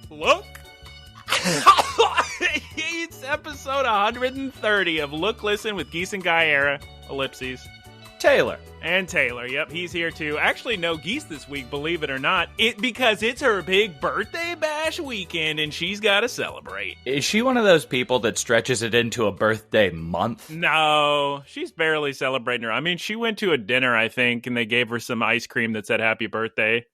Look. It's episode 130 of Look, Listen with Geese and Guyera, ellipses. Taylor. And Taylor, yep, he's here too. Actually, no Geese this week, believe it or not. Because it's her big birthday bash weekend and she's got to celebrate. Is she one of those people that stretches it into a birthday month? No, she's barely celebrating her. I mean, she went to a dinner, I think, and they gave her some ice cream that said happy birthday.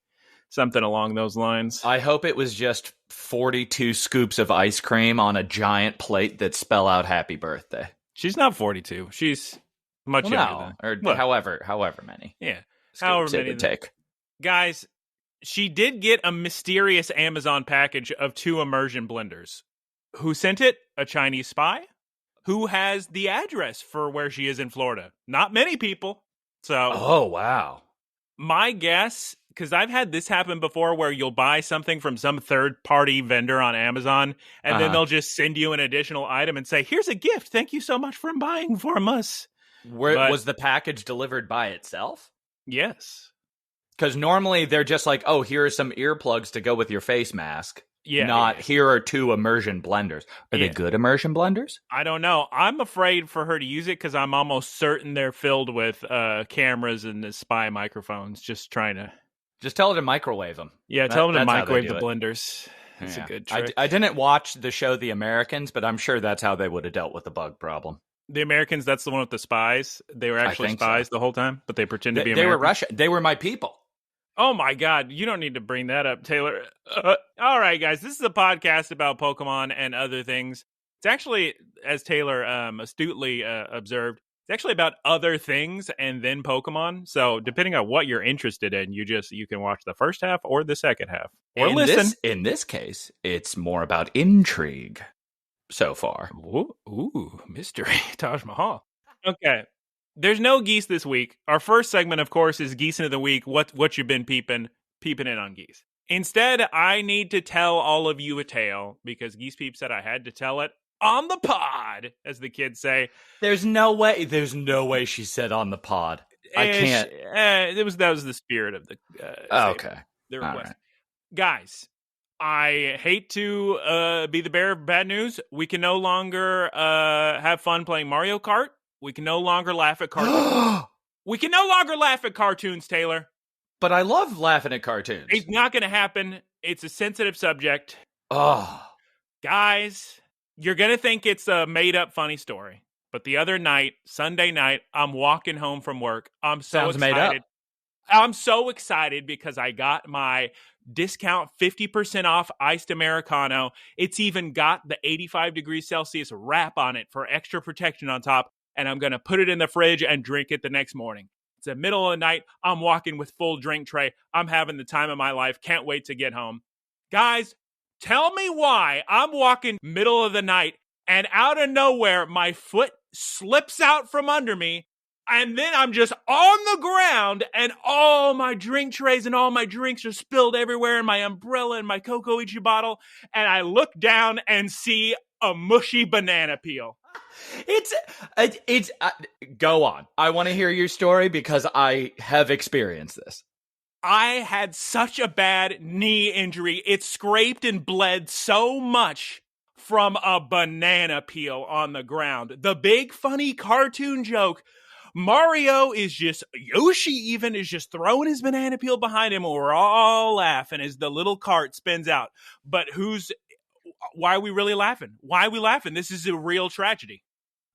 Something along those lines. I hope it was just 42 scoops of ice cream on a giant plate that spell out happy birthday. She's not 42. She's much younger than. Or however many. Yeah. However many it would take. Guys, she did get a mysterious Amazon package of 2 immersion blenders. Who sent it? A Chinese spy? Who has the address for where she is in Florida? Not many people. So. Oh, wow. My guess, because I've had this happen before where you'll buy something from some third-party vendor on Amazon, and then they'll just send you an additional item and say, here's a gift. Thank you so much for buying from us. Was the package delivered by itself? Yes. Because normally they're just like, oh, here are some earplugs to go with your face mask. Yeah. Here are 2 immersion blenders. Are they good immersion blenders? I don't know. I'm afraid for her to use it because I'm almost certain they're filled with cameras and the spy microphones. Just trying to... Just tell her to microwave them. Yeah, tell them to microwave the blenders. That's a good trick. I didn't watch the show The Americans, but I'm sure that's how they would have dealt with the bug problem. The Americans, that's the one with the spies. They were actually spies the whole time, but they pretend to be American. They were Russian. They were my people. Oh my God, you don't need to bring that up, Taylor. All right, guys, this is a podcast about Pokemon and other things. It's actually, as Taylor astutely observed, it's actually about other things and then Pokemon. So depending on what you're interested in, you can watch the first half or the second half. Or listen. In this case, it's more about intrigue so far. Ooh, mystery. Taj Mahal. Okay. There's no Geese this week. Our first segment, of course, is Geese of the Week. What you've been peeping in on Geese. Instead, I need to tell all of you a tale because Geese Peep said I had to tell it on the pod, as the kids say. There's no way she said on the pod. I can't. That was the spirit of the. Okay. The request, right. Guys. I hate to be the bearer of bad news. We can no longer have fun playing Mario Kart. We can no longer laugh at cartoons. We can no longer laugh at cartoons, Taylor. But I love laughing at cartoons. It's not going to happen. It's a sensitive subject. Oh. Guys, you're going to think it's a made-up funny story. But the other night, Sunday night, I'm walking home from work. I'm so excited. Made up. I'm so excited because I got my discount 50% off iced Americano. It's even got the 85 degrees Celsius wrap on it for extra protection on top. And I'm going to put it in the fridge and drink it the next morning. It's the middle of the night. I'm walking with full drink tray. I'm having the time of my life. Can't wait to get home. Guys, tell me why I'm walking middle of the night and out of nowhere, my foot slips out from under me. And then I'm just on the ground and all my drink trays and all my drinks are spilled everywhere in my umbrella and my Cocoa Ichi bottle. And I look down and see a mushy banana peel. It's go on. I want to hear your story because I have experienced this. I had such a bad knee injury. It scraped and bled so much from a banana peel on the ground. The big funny cartoon joke. Mario Yoshi even is just throwing his banana peel behind him and we're all laughing as the little cart spins out. But why are we really laughing? Why are we laughing? This is a real tragedy.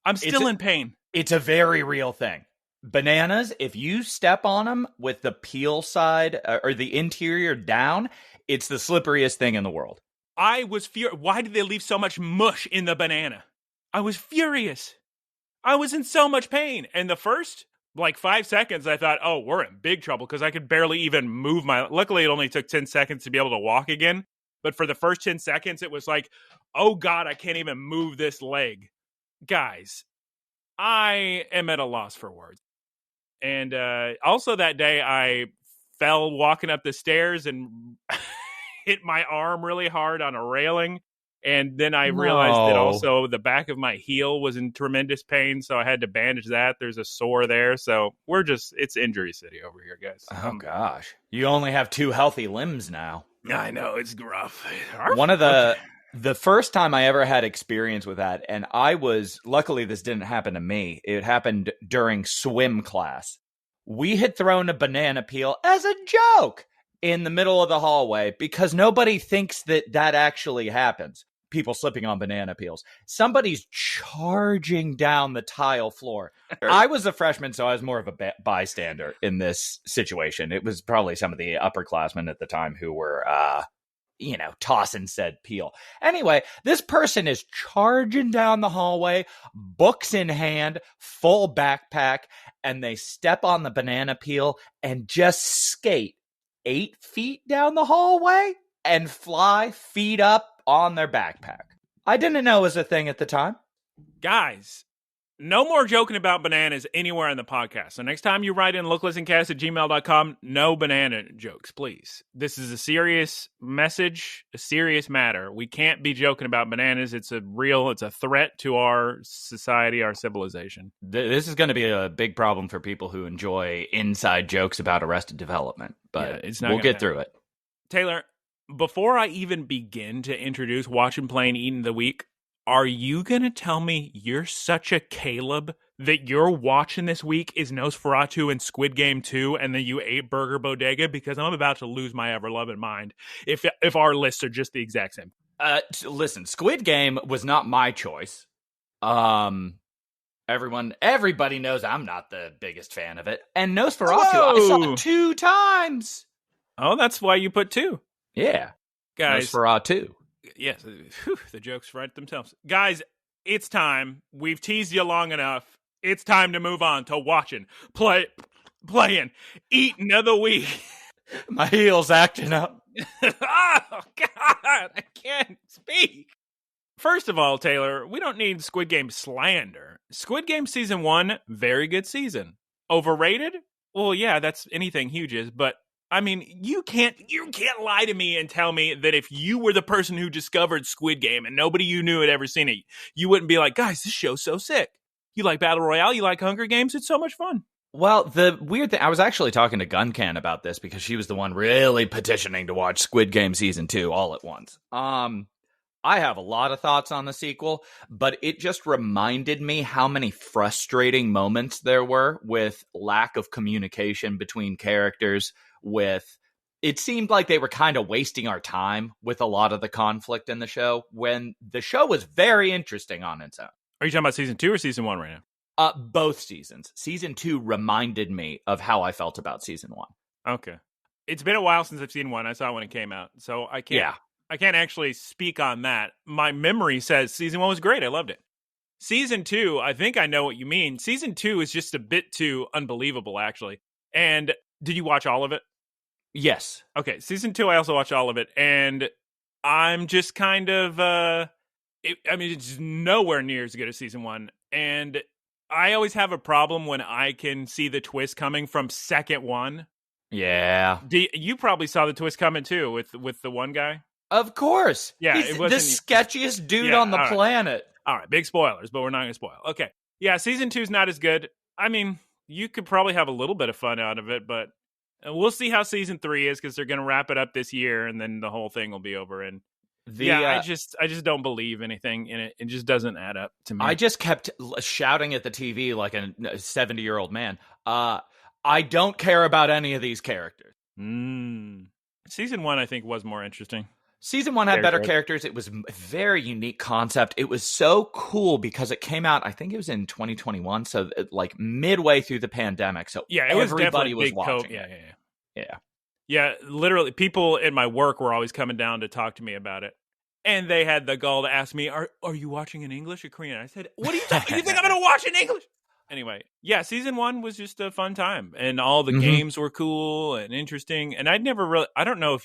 I'm still in pain. It's a very real thing. Bananas, if you step on them with the peel side or the interior down, it's the slipperiest thing in the world. I was furious. Why did they leave so much mush in the banana? I was furious. I was in so much pain. And the first, 5 seconds, I thought, oh, we're in big trouble because I could barely even move Luckily, it only took 10 seconds to be able to walk again. But for the first 10 seconds, it was like, oh, God, I can't even move this leg. Guys, I am at a loss for words. And also that day, I fell walking up the stairs and hit my arm really hard on a railing. And then I realized that also the back of my heel was in tremendous pain. So I had to bandage that. There's a sore there. So it's injury city over here, guys. Oh, gosh. You only have 2 healthy limbs now. I know, it's gruff. One of the first time I ever had experience with that, and luckily this didn't happen to me. It happened during swim class. We had thrown a banana peel as a joke in the middle of the hallway because nobody thinks that actually happens. People slipping on banana peels. Somebody's charging down the tile floor. I was a freshman, so I was more of a bystander in this situation. It was probably some of the upperclassmen at the time who were, tossing said peel. Anyway, this person is charging down the hallway, books in hand, full backpack, and they step on the banana peel and just skate 8 feet down the hallway and fly feet up on their backpack. I didn't know it was a thing at the time. Guys, no more joking about bananas anywhere in the podcast. So next time you write in looklistencast@gmail.com, no banana jokes, please. This is a serious message, a serious matter. We can't be joking about bananas. It's a threat to our society, our civilization. This is going to be a big problem for people who enjoy inside jokes about Arrested Development, but we'll get through it. Taylor, before I even begin to introduce Watching, Playing, Eating the Week, are you going to tell me you're such a Caleb that you're watching this week is Nosferatu and Squid Game 2 and then you ate Burger Bodega? Because I'm about to lose my ever-loving mind if our lists are just the exact same. Listen, Squid Game was not my choice. Everybody knows I'm not the biggest fan of it. And Nosferatu, I saw it 2 times. Oh, that's why you put 2. Yeah. Guys. Nosferatu. Yes, the jokes write themselves. Guys, it's time. We've teased you long enough. It's time to move on to watching, playing, eating of the week. My heel's acting up. Oh, God, I can't speak. First of all, Taylor, we don't need Squid Game slander. Squid Game Season 1, very good season. Overrated? Well, yeah, that's anything huge is, but I mean, you can't lie to me and tell me that if you were the person who discovered Squid Game and nobody you knew had ever seen it, you wouldn't be like, guys, this show's so sick. You like Battle Royale? You like Hunger Games? It's so much fun. Well, the weird thing, I was actually talking to Guncan about this because she was the one really petitioning to watch Squid Game Season 2 all at once. I have a lot of thoughts on the sequel, but it just reminded me how many frustrating moments there were with lack of communication between characters. It seemed like they were kind of wasting our time with a lot of the conflict in the show when the show was very interesting on its own. Are you talking about Season 2 or Season 1 right now? Both seasons. Season 2 reminded me of how I felt about Season 1. Okay. It's been a while since I've seen 1. I saw it when it came out, so I can't actually speak on that. My memory says Season 1 was great. I loved it. Season 2, I think I know what you mean. Season 2 is just a bit too unbelievable, actually. And did you watch all of it? Yes. Okay, Season 2, I also watched all of it. And I'm just kind of, it's nowhere near as good as Season 1. And I always have a problem when I can see the twist coming from second one. Yeah. You probably saw the twist coming, too, with the one guy. Of course. Yeah, he's the sketchiest dude on the planet. All right, big spoilers, but we're not going to spoil. Okay. Yeah, Season 2 is not as good. I mean, you could probably have a little bit of fun out of it, but we'll see how Season 3 is because they're going to wrap it up this year, and then the whole thing will be over. And I just don't believe anything in it. It just doesn't add up to me. I just kept shouting at the TV like a 70-year-old man. I don't care about any of these characters. Season 1, I think, was more interesting. Season 1 had better characters. It was a very unique concept. It was so cool because it came out, I think it was in 2021, so like midway through the pandemic. So everybody was watching. Yeah, literally, people in my work were always coming down to talk to me about it. And they had the gall to ask me, are you watching in English or Korean? I said, what are you talking? You think I'm going to watch in English? Anyway, yeah, Season 1 was just a fun time. And all the games were cool and interesting. And I don't know if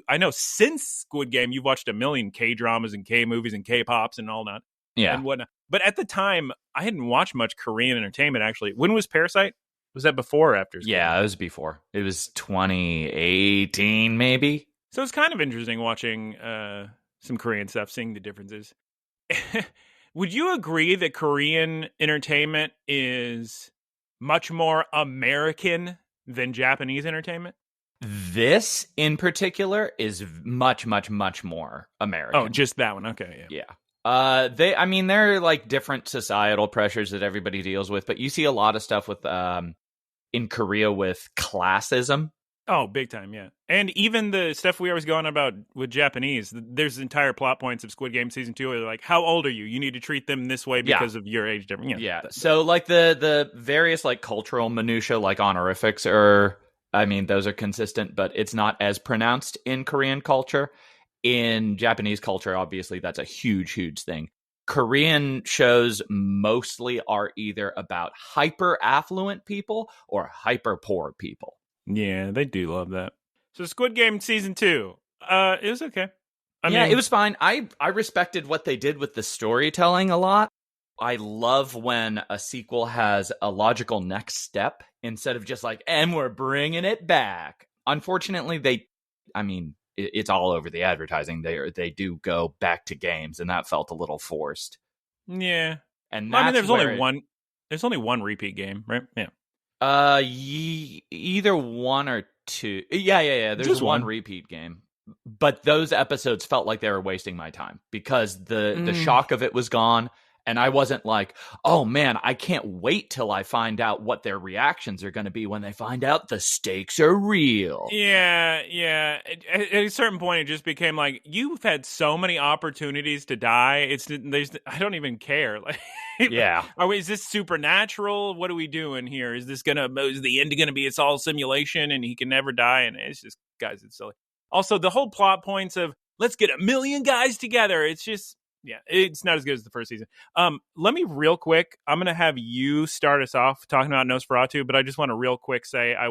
I know since Squid Game, you've watched a million K-dramas and K-movies and K-pops and all that. Yeah. And whatnot. But at the time, I hadn't watched much Korean entertainment, actually. When was Parasite? Was that before or after? Yeah, it was before. It was 2018, maybe. So it's kind of interesting watching some Korean stuff, seeing the differences. Would you agree that Korean entertainment is much more American than Japanese entertainment? This in particular is much, much, much more American. Oh, just that one. Okay, yeah. There are like different societal pressures that everybody deals with, but you see a lot of stuff with in Korea with classism. Oh, big time, yeah. And even the stuff we always go on about with Japanese, there's entire plot points of Squid Game Season 2 where they're like, how old are you? You need to treat them this way because of your age difference. Yeah. So like the various like cultural minutiae, like honorifics are, those are consistent, but it's not as pronounced in Korean culture. In Japanese culture, obviously, that's a huge, huge thing. Korean shows mostly are either about hyper affluent people or hyper poor people. Yeah, they do love that. So Squid Game Season 2, it was okay. It was fine. I respected what they did with the storytelling a lot. I love when a sequel has a logical next step instead of just like, and we're bringing it back. Unfortunately, it's all over the advertising. They do go back to games, and that felt a little forced. Yeah. And there's only one repeat game, right? Yeah. Either one or two. Yeah. There's just one repeat game. But those episodes felt like they were wasting my time because the shock of it was gone. And I wasn't like, oh man, I can't wait till I find out what their reactions are going to be when they find out the stakes are real. Yeah. At a certain point, it just became like, you've had so many opportunities to die. I don't even care. Like, yeah. Is this supernatural? What are we doing here? Is the end going to be it's all simulation and he can never die? And it's just, guys, it's silly. Also, the whole plot points of let's get 1 million guys together. It's just. Yeah, it's not as good as the first season. Let me real quick. I'm going to have you start us off talking about Nosferatu, but I just want to real quick say I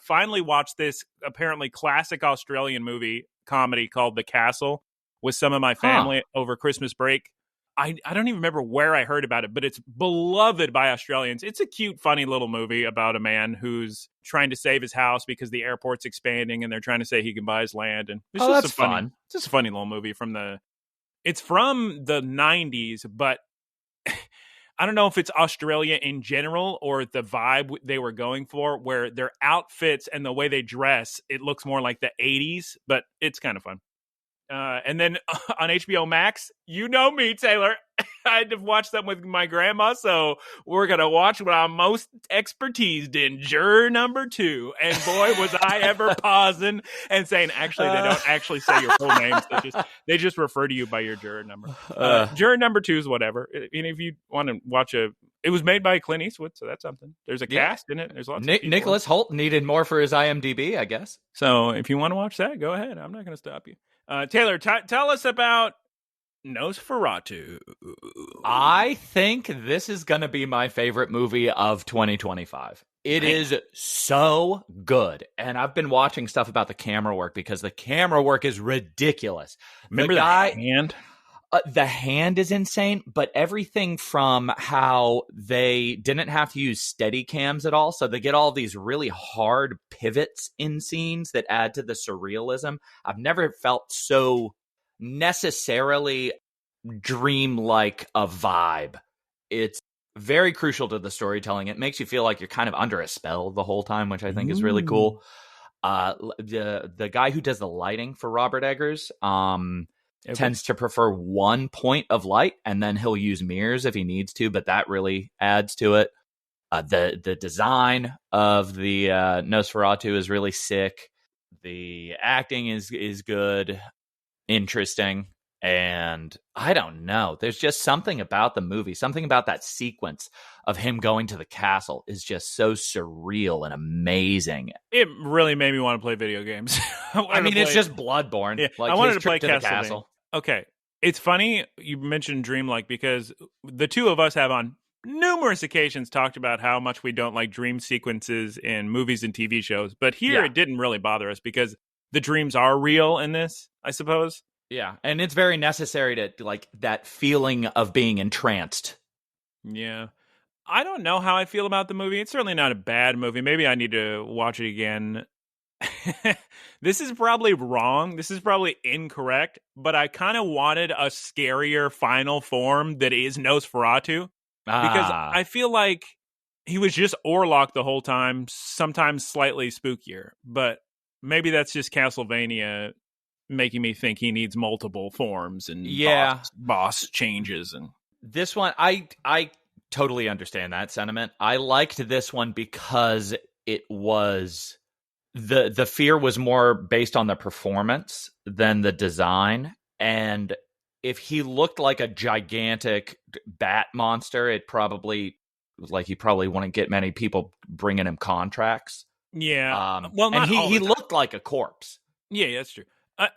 finally watched this apparently classic Australian movie comedy called The Castle with some of my family over Christmas break. I don't even remember where I heard about it, but it's beloved by Australians. It's a cute, funny little movie about a man who's trying to save his house because the airport's expanding and they're trying to say he can buy his land. And it's that's fun. It's just a funny little movie It's from the 90s, but I don't know if it's Australia in general or the vibe they were going for, where their outfits and the way they dress, it looks more like the 80s, but it's kind of fun. And then on HBO Max, you know me, Taylor. I had to watch that with my grandma, so we're going to watch what I'm most expertised in, Juror Number 2. And boy, was I ever pausing and saying, actually, they don't actually say your full names. They just refer to you by your juror number. Juror Number 2 is whatever. And if you want to watch it was made by Clint Eastwood, so that's something. There's a cast in it. There's lots of people. Nicholas Hoult needed more for his IMDb, I guess. So if you want to watch that, go ahead. I'm not going to stop you. Taylor, tell us about Nosferatu. I think this is going to be my favorite movie of 2025. It is so good. And I've been watching stuff about the camera work because the camera work is ridiculous. Remember the hand? The hand is insane, but everything from how they didn't have to use steady cams at all. So they get all these really hard pivots in scenes that add to the surrealism. I've never felt so necessarily dream-like a vibe. It's very crucial to the storytelling. It makes you feel like you're kind of under a spell the whole time, which I think is really cool. The guy who does the lighting for Robert Eggers tends to prefer one point of light, and then he'll use mirrors if he needs to, but that really adds to it. The design of the Nosferatu is really sick. The acting is good, interesting, and I don't know. There's just something about the movie, something about that sequence of him going to the castle is just so surreal and amazing. It really made me want to play video games. It's just Bloodborne. Yeah, like I wanted to play the castle. Okay. It's funny you mentioned dreamlike because the two of us have on numerous occasions talked about how much we don't like dream sequences in movies and TV shows. But here it didn't really bother us because the dreams are real in this, I suppose. Yeah, and it's very necessary to like that feeling of being entranced. Yeah. I don't know how I feel about the movie. It's certainly not a bad movie. Maybe I need to watch it again. This is probably wrong. This is probably incorrect. But I kind of wanted a scarier final form that is Nosferatu. Because I feel like he was just Orlok the whole time, sometimes slightly spookier. But Maybe that's just Castlevania making me think he needs multiple forms and boss changes. And this one, I totally understand that sentiment. I liked this one because it was the fear was more based on the performance than the design. And if he looked like a gigantic bat monster, it probably he probably wouldn't get many people bringing him contracts. Yeah. And he looked like a corpse. Yeah, that's true.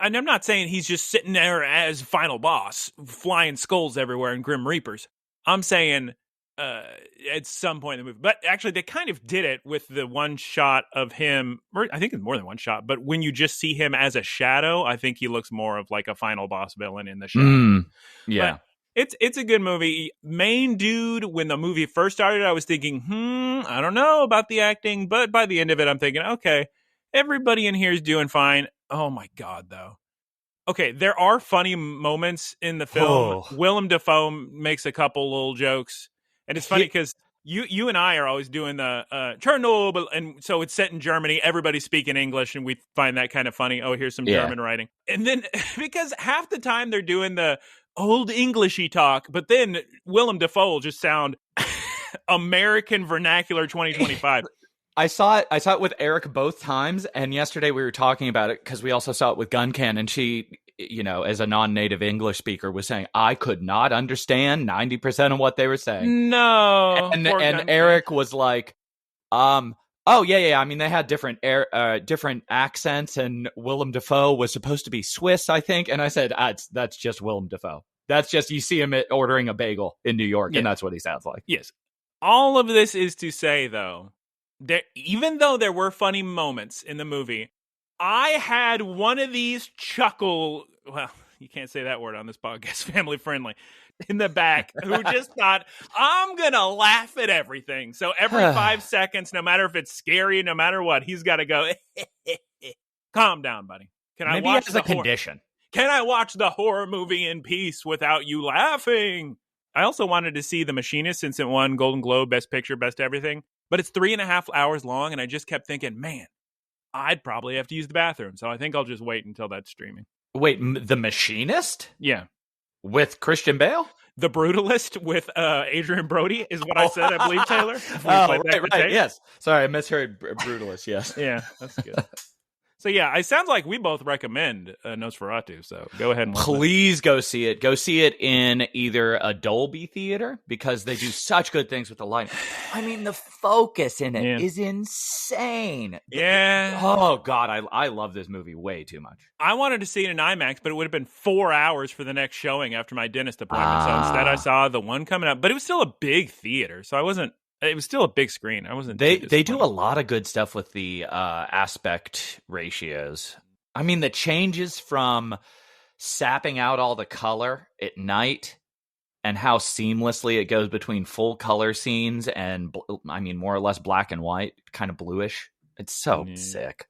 And I'm not saying he's just sitting there as final boss, flying skulls everywhere and Grim Reapers. I'm saying at some point in the movie. But actually, they kind of did it with the one shot of him. Or I think it's more than one shot. But when you just see him as a shadow, I think he looks more of like a final boss villain in the shadow. Yeah. But it's a good movie. Main dude, when the movie first started, I was thinking, I don't know about the acting. But by the end of it, I'm thinking, okay, everybody in here is doing fine. Oh my God, though. Okay, there are funny moments in the film. Willem Dafoe makes a couple little jokes. And it's funny because you and I are always doing the Chernobyl. And so it's set in Germany. Everybody's speaking English. And we find that kind of funny. Oh, here's some German writing. And then because half the time they're doing the old Englishy talk. But then Willem Dafoe will just sound American vernacular 2025. I saw it with Eric both times, and yesterday we were talking about it because we also saw it with Guncan, and she, as a non-native English speaker, was saying I could not understand 90% of what they were saying. No, and Eric was like, oh yeah. I mean, they had different accents, and Willem Dafoe was supposed to be Swiss, I think. And I said, that's just Willem Dafoe. That's just you see him ordering a bagel in New York, and that's what he sounds like. Yes, all of this is to say though. Even though there were funny moments in the movie, I had one of these chuckle, well, you can't say that word on this podcast, family friendly, in the back, who just thought, I'm going to laugh at everything. So every 5 seconds, no matter if it's scary, no matter what, he's got to go, calm down, buddy. Maybe I watch the condition? Can I watch the horror movie in peace without you laughing? I also wanted to see The Machinist since it won Golden Globe, Best Picture, Best Everything. But it's 3.5 hours long, and I just kept thinking, man, I'd probably have to use the bathroom. So I think I'll just wait until that's streaming. Wait, The Machinist? Yeah. With Christian Bale? The Brutalist with Adrian Brody is what I said, I believe, Taylor. Right, yes. Sorry, I misheard Brutalist, yes. Yeah, that's good. So yeah, it sounds like we both recommend Nosferatu, so go ahead and please go see it. Go see it in either a Dolby theater because they do such good things with the lighting. I mean, the focus in it is insane. Yeah. Oh God, I love this movie way too much. I wanted to see it in IMAX, but it would have been 4 hours for the next showing after my dentist appointment. So instead, I saw the one coming up, but it was still a big theater, so I wasn't. It was still a big screen. I wasn't. They do a lot of good stuff with the aspect ratios. I mean, the changes from sapping out all the color at night and how seamlessly it goes between full color scenes and, more or less black and white, kind of bluish. It's so sick.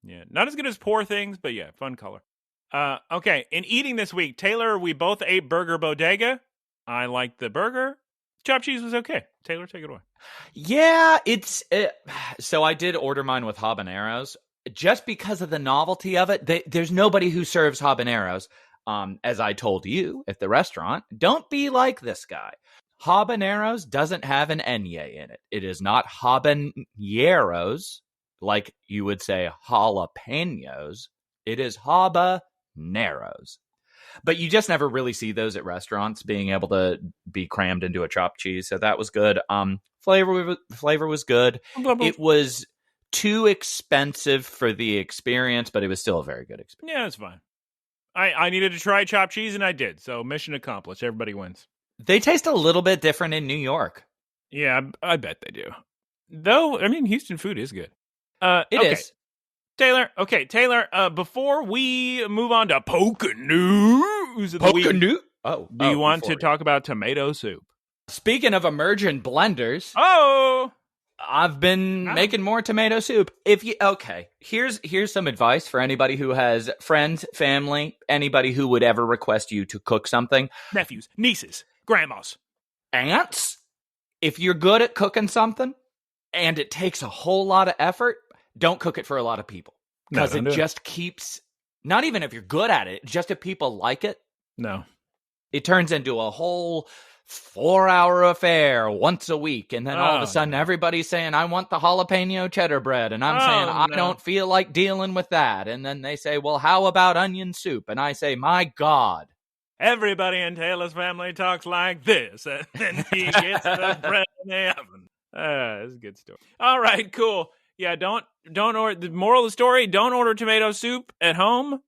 Yeah, not as good as Poor Things, but yeah, fun color. Okay, in eating this week, Taylor, we both ate Burger Bodega. I liked the burger. Chopped cheese was okay. Taylor, take it away. Yeah, so I did order mine with habaneros just because of the novelty of it. There's nobody who serves habaneros. As I told you at the restaurant, don't be like this guy. Habaneros doesn't have an enye in it. It is not habaneros, like you would say jalapenos. It is habaneros. But you just never really see those at restaurants being able to be crammed into a chopped cheese. So that was good. Flavor was good. It was too expensive for the experience, but it was still a very good experience. Yeah, it's fine. I needed to try chopped cheese, and I did. So mission accomplished. Everybody wins. They taste a little bit different in New York. Yeah, I bet they do. Though, Houston food is good. It is. Taylor, before we move on to Poke News of the week, do you want to talk about tomato soup? Speaking of emergent blenders, I've been making more tomato soup. Here's some advice for anybody who has friends, family, anybody who would ever request you to cook something. Nephews, nieces, grandmas, aunts. If you're good at cooking something and it takes a whole lot of effort, don't cook it for a lot of people. Because it just keeps, not even if you're good at it, just if people like it. No. It turns into a whole 4-hour affair once a week. And then all of a sudden, everybody's saying, I want the jalapeno cheddar bread. And I'm saying, I don't feel like dealing with that. And then they say, well, how about onion soup? And I say, my God. Everybody in Taylor's family talks like this. And then he gets the bread in the oven. That's a good story. All right, cool. Yeah, don't order. The moral of the story, don't order tomato soup at home.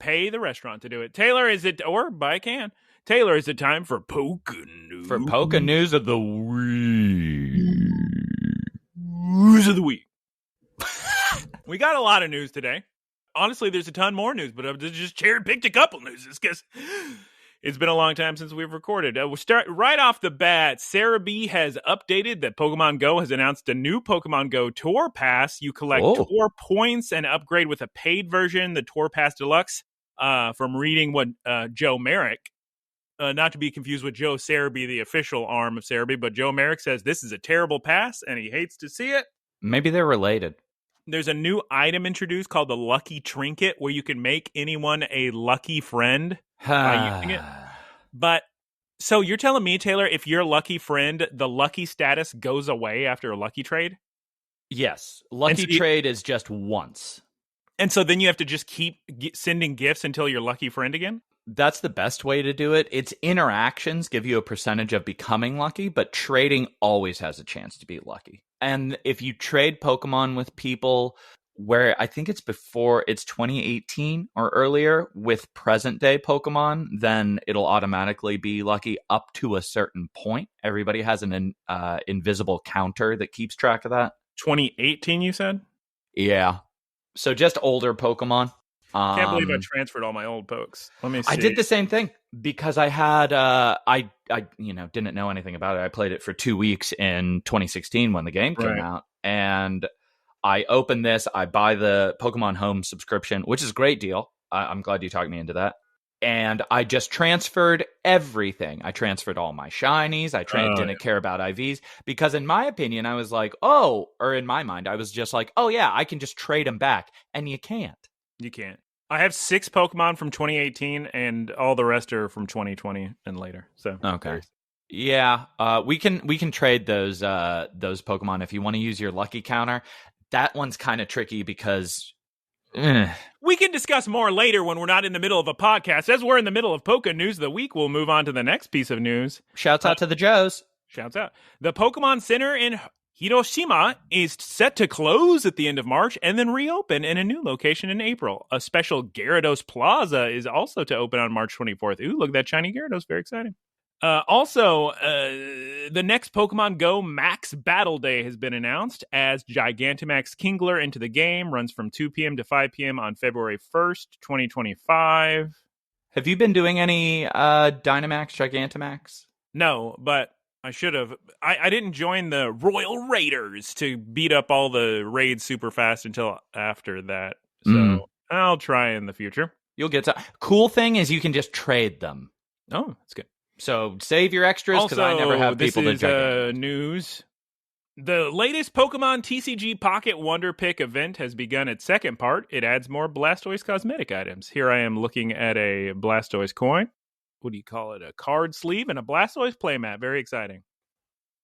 Pay the restaurant to do it. Taylor, is it, or buy a can. Taylor, is it time for Poké News? For Poké News of the Week. News of the Week. We got a lot of news today. Honestly, there's a ton more news, but I've just cherry-picked a couple newses because it's been a long time since we've recorded. We'll start right off the bat. Sarah B has updated that Pokemon Go has announced a new Pokemon Go Tour Pass. You collect tour points and upgrade with a paid version, the Tour Pass Deluxe, from reading what Joe Merrick, not to be confused with Joe Sarabee, the official arm of Sarabee, but Joe Merrick says this is a terrible pass and he hates to see it. Maybe they're related. There's a new item introduced called the Lucky Trinket where you can make anyone a lucky friend by using it. But so you're telling me, Taylor, if you're a lucky friend, the lucky status goes away after a lucky trade? Yes. Lucky trade is just once. And so then you have to just keep sending gifts until you're lucky friend again? That's the best way to do it. Its interactions give you a percentage of becoming lucky, but trading always has a chance to be lucky. And if you trade Pokemon with people where I think it's 2018 or earlier with present day Pokemon, then it'll automatically be lucky up to a certain point. Everybody has an invisible counter that keeps track of that. 2018, you said? Yeah. So just older Pokemon. Can't believe I transferred all my old pokes. Let me see. I did the same thing because I had I didn't know anything about it. I played it for 2 weeks in 2016 when the game came out, and I opened this. I buy the Pokemon Home subscription, which is a great deal. I'm glad you talked me into that. And I just transferred everything. I transferred all my shinies. I didn't care about IVs because in my opinion, I was like, in my mind, I was just like, oh yeah, I can just trade them back. And you can't. You can't. I have 6 Pokemon from 2018, and all the rest are from 2020 and later. So okay, yeah, we can trade those Pokemon if you want to use your lucky counter. That one's kind of tricky because we can discuss more later when we're not in the middle of a podcast. As we're in the middle of Poké News of the Week, we'll move on to the next piece of news. Shouts out to the Joes. Shouts out. The Pokemon Center in Hiroshima is set to close at the end of March and then reopen in a new location in April. A special Gyarados Plaza is also to open on March 24th. Ooh, look at that shiny Gyarados. Very exciting. Also, the next Pokemon Go Max Battle Day has been announced as Gigantamax Kingler into the game. Runs from 2 p.m. to 5 p.m. on February 1st, 2025. Have you been doing any Dynamax, Gigantamax? No, but I should have. I didn't join the Royal Raiders to beat up all the raids super fast until after that. So I'll try in the future. You'll get to. Cool thing is you can just trade them. Oh, that's good. So save your extras because I never have people to This is news. The latest Pokemon TCG Pocket Wonder Pick event has begun its second part. It adds more Blastoise cosmetic items. Here I am looking at a Blastoise coin. What do you call it? A card sleeve and a Blastoise playmat. Very exciting.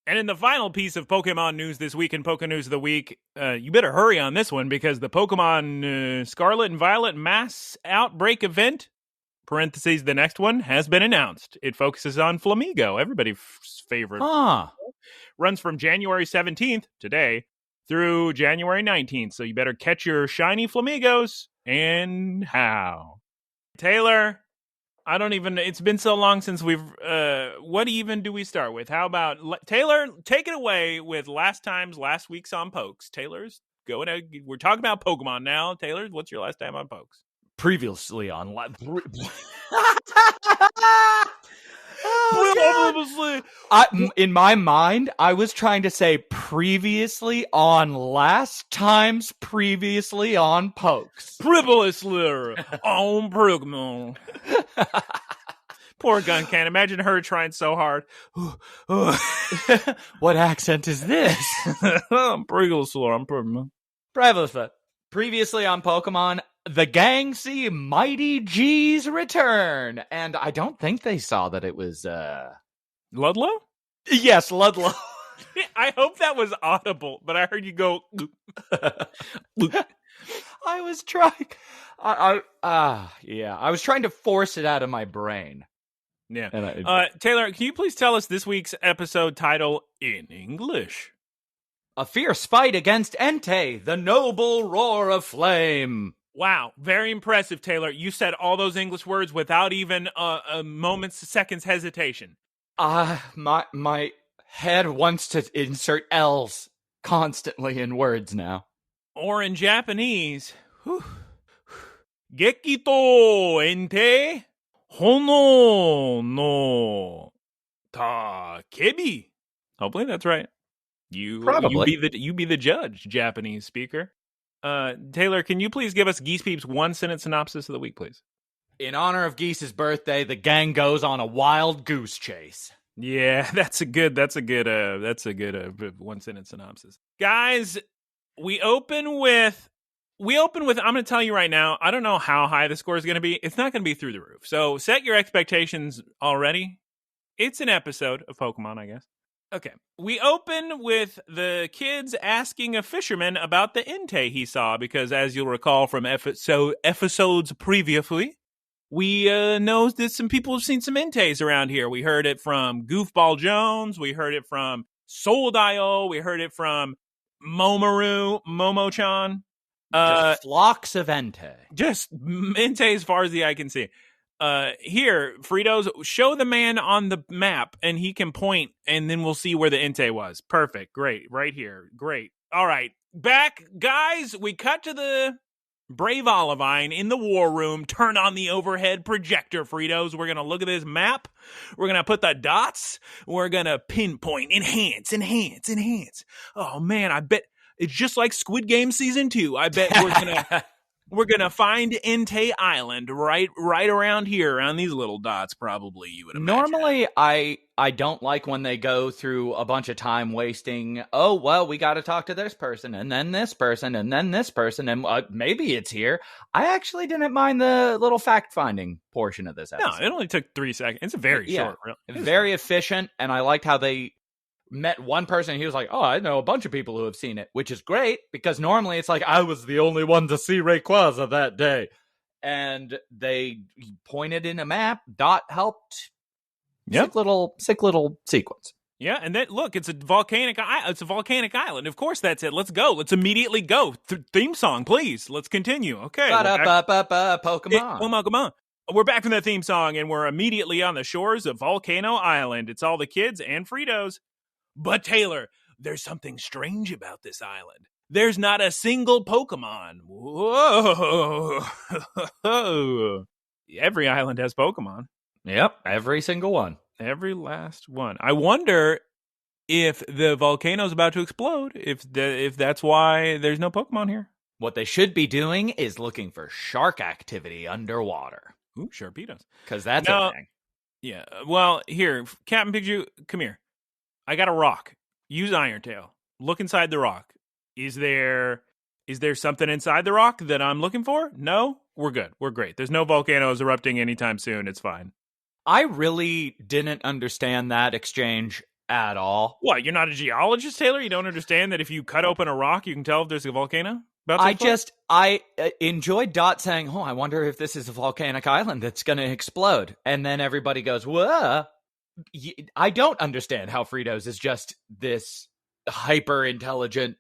And in the final piece of Pokemon news this week in Poké News of the Week, you better hurry on this one because the Pokemon Scarlet and Violet Mass Outbreak event, parentheses, the next one, has been announced. It focuses on Flamigo, everybody's favorite. Runs from January 17th, today, through January 19th. So you better catch your shiny Flamigos. And how? Taylor, I don't even, it's been so long since we've, what even do we start with? How about, Taylor, take it away with last week's on Pokes. Taylor's going to, we're talking about Pokemon now. Taylor, what's your last time on Pokes? Previously on in my mind, I was trying to say previously on last times previously on Pokes. Previously on Pokemon. Poor Guncan. Imagine her trying so hard. What accent is this? Previously on Pokemon. Previously on Pokemon, the gang see mighty G's return, and I don't think they saw that it was Ludlow? Yes, Ludlow. I hope that was audible, but I heard you go. I was trying. I was trying to force it out of my brain. Yeah. Taylor, can you please tell us this week's episode title in English? A fierce fight against Entei, the noble roar of flame. Wow, very impressive, Taylor. You said all those English words without even a moment's, seconds hesitation. My head wants to insert L's constantly in words now. Or in Japanese, Gekito Entei Hono no Takebi. Hopefully that's right. You be the judge, Japanese speaker. Taylor, can you please give us Geese Peeps' one-sentence synopsis of the week, please? In honor of Geese's birthday, the gang goes on a wild goose chase. Yeah, that's a good one-sentence synopsis. Guys, we open with I'm going to tell you right now, I don't know how high the score is going to be. It's not going to be through the roof. So set your expectations already. It's an episode of Pokemon, I guess. Okay. We open with the kids asking a fisherman about the Entei he saw, because as you'll recall from episodes previously, we know that some people have seen some Enteis around here. We heard it from Goofball Jones. We heard it from Soldio. We heard it from Momo-chan. Just flocks of Entei. Just Entei as far as the eye can see. Here, Fritos, show the man on the map, and he can point, and then we'll see where the Entei was. Perfect. Great. Right here. Great. All right. Back, guys, we cut to the Brave Olivine in the war room. Turn on the overhead projector, Fritos. We're going to look at this map. We're going to put the dots. We're going to pinpoint, enhance. Oh, man, I bet it's just like Squid Games Season 2. I bet we're gonna find Entei Island right around here, around these little dots, probably, you would imagine. Normally, I don't like when they go through a bunch of time wasting. Oh, well, we got to talk to this person, and then this person, and then this person, and maybe it's here. I actually didn't mind the little fact-finding portion of this episode. No, it only took 3 seconds. It's very short. Really. Very efficient, and I liked how they met one person, and he was like, oh, I know a bunch of people who have seen it, which is great, because normally it's like, I was the only one to see Rayquaza that day. And they pointed in a map. Dot helped. Yep. Sick little sequence. Yeah, and then look, it's a volcanic island. Of course, that's it. Let's go. Let's immediately go. Theme song, please. Let's continue. Okay. Pokemon. We're back from the theme song, and we're immediately on the shores of Volcano Island. It's all the kids and Fritos. But Taylor, there's something strange about this island. There's not a single Pokemon. Whoa. Every island has Pokemon. Yep, every single one. Every last one. I wonder if the volcano's about to explode, if that's why there's no Pokemon here. What they should be doing is looking for shark activity underwater. Ooh, Sharpedos. Because that's a thing. Yeah, well, here, Captain Pikachu, come here. I got a rock. Use Iron Tail. Look inside the rock. Is there something inside the rock that I'm looking for? No? We're good. We're great. There's no volcanoes erupting anytime soon. It's fine. I really didn't understand that exchange at all. What, you're not a geologist, Taylor? You don't understand that if you cut open a rock, you can tell if there's a volcano? I enjoyed Dot saying, oh, I wonder if this is a volcanic island that's going to explode. And then everybody goes, whoa. I don't understand how Fritos is just this hyper-intelligent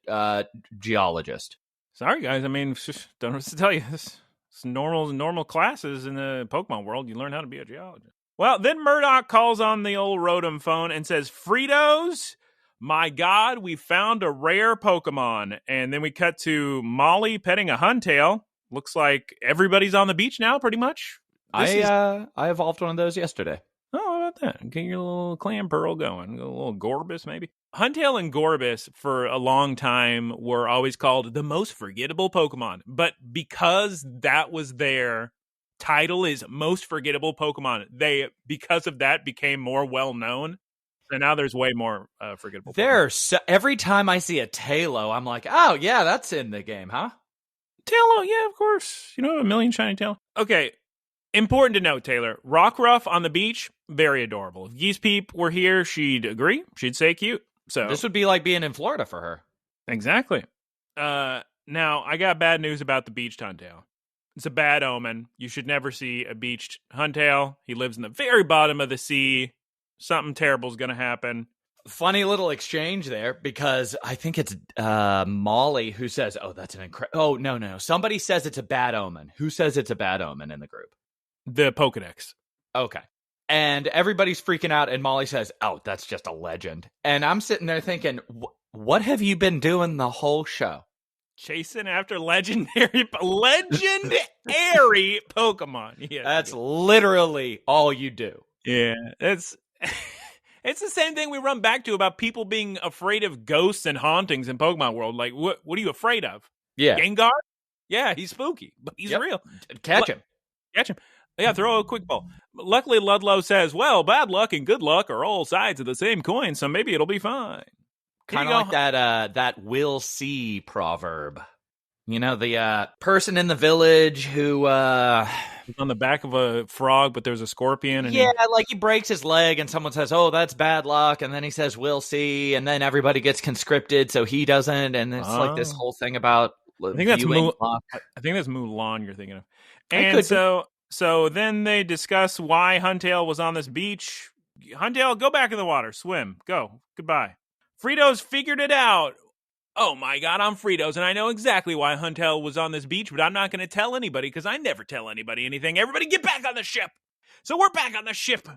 geologist. Sorry, guys. I mean, don't know what to tell you. It's normal classes in the Pokemon world. You learn how to be a geologist. Well, then Murdoch calls on the old Rotom phone and says, Fritos, my God, we found a rare Pokemon. And then we cut to Molly petting a Huntail. Looks like everybody's on the beach now, pretty much. I evolved one of those yesterday. Oh, how about that? Get your little clam pearl going. A little Gorbis, maybe. Huntail and Gorbis, for a long time, were always called the most forgettable Pokemon. But because that was their title is most forgettable Pokemon, they, because of that, became more well-known. So now there's way more forgettable Pokemon. Every time I see a Tailo, I'm like, oh, yeah, that's in the game, huh? Tail, yeah, of course. You know, a million shiny tail. Okay, important to note, Taylor. Rockruff on the beach, very adorable. If Geese Peep were here, she'd agree. She'd say cute. So this would be like being in Florida for her. Exactly. Now, I got bad news about the beached huntail. It's a bad omen. You should never see a beached huntail. He lives in the very bottom of the sea. Something terrible is going to happen. Funny little exchange there, because I think it's Molly who says, oh, that's an incredible... Oh, no. Somebody says it's a bad omen. Who says it's a bad omen in the group? The Pokedex. Okay. And everybody's freaking out, and Molly says, oh, that's just a legend. And I'm sitting there thinking, what have you been doing the whole show? Chasing after legendary Pokemon. Yeah, that's literally all you do. Yeah, it's the same thing we run back to about people being afraid of ghosts and hauntings in Pokemon World. Like, what are you afraid of? Yeah. Gengar? Yeah, he's spooky, but he's real. Catch him. Yeah, throw a quick ball. Luckily, Ludlow says, well, bad luck and good luck are all sides of the same coin, so maybe it'll be fine. Kind of like that we'll see proverb. You know, the person in the village who... on the back of a frog, but there's a scorpion. And like he breaks his leg and someone says, oh, that's bad luck. And then he says, we'll see. And then everybody gets conscripted, so he doesn't. And it's like this whole thing about I think that's Mulan you're thinking of. And so then they discuss why Huntail was on this beach. Huntail, go back in the water. Swim. Go. Goodbye. Fritos figured it out. Oh my God, I'm Fritos, and I know exactly why Huntail was on this beach, but I'm not going to tell anybody because I never tell anybody anything. Everybody get back on the ship. So we're back on the ship.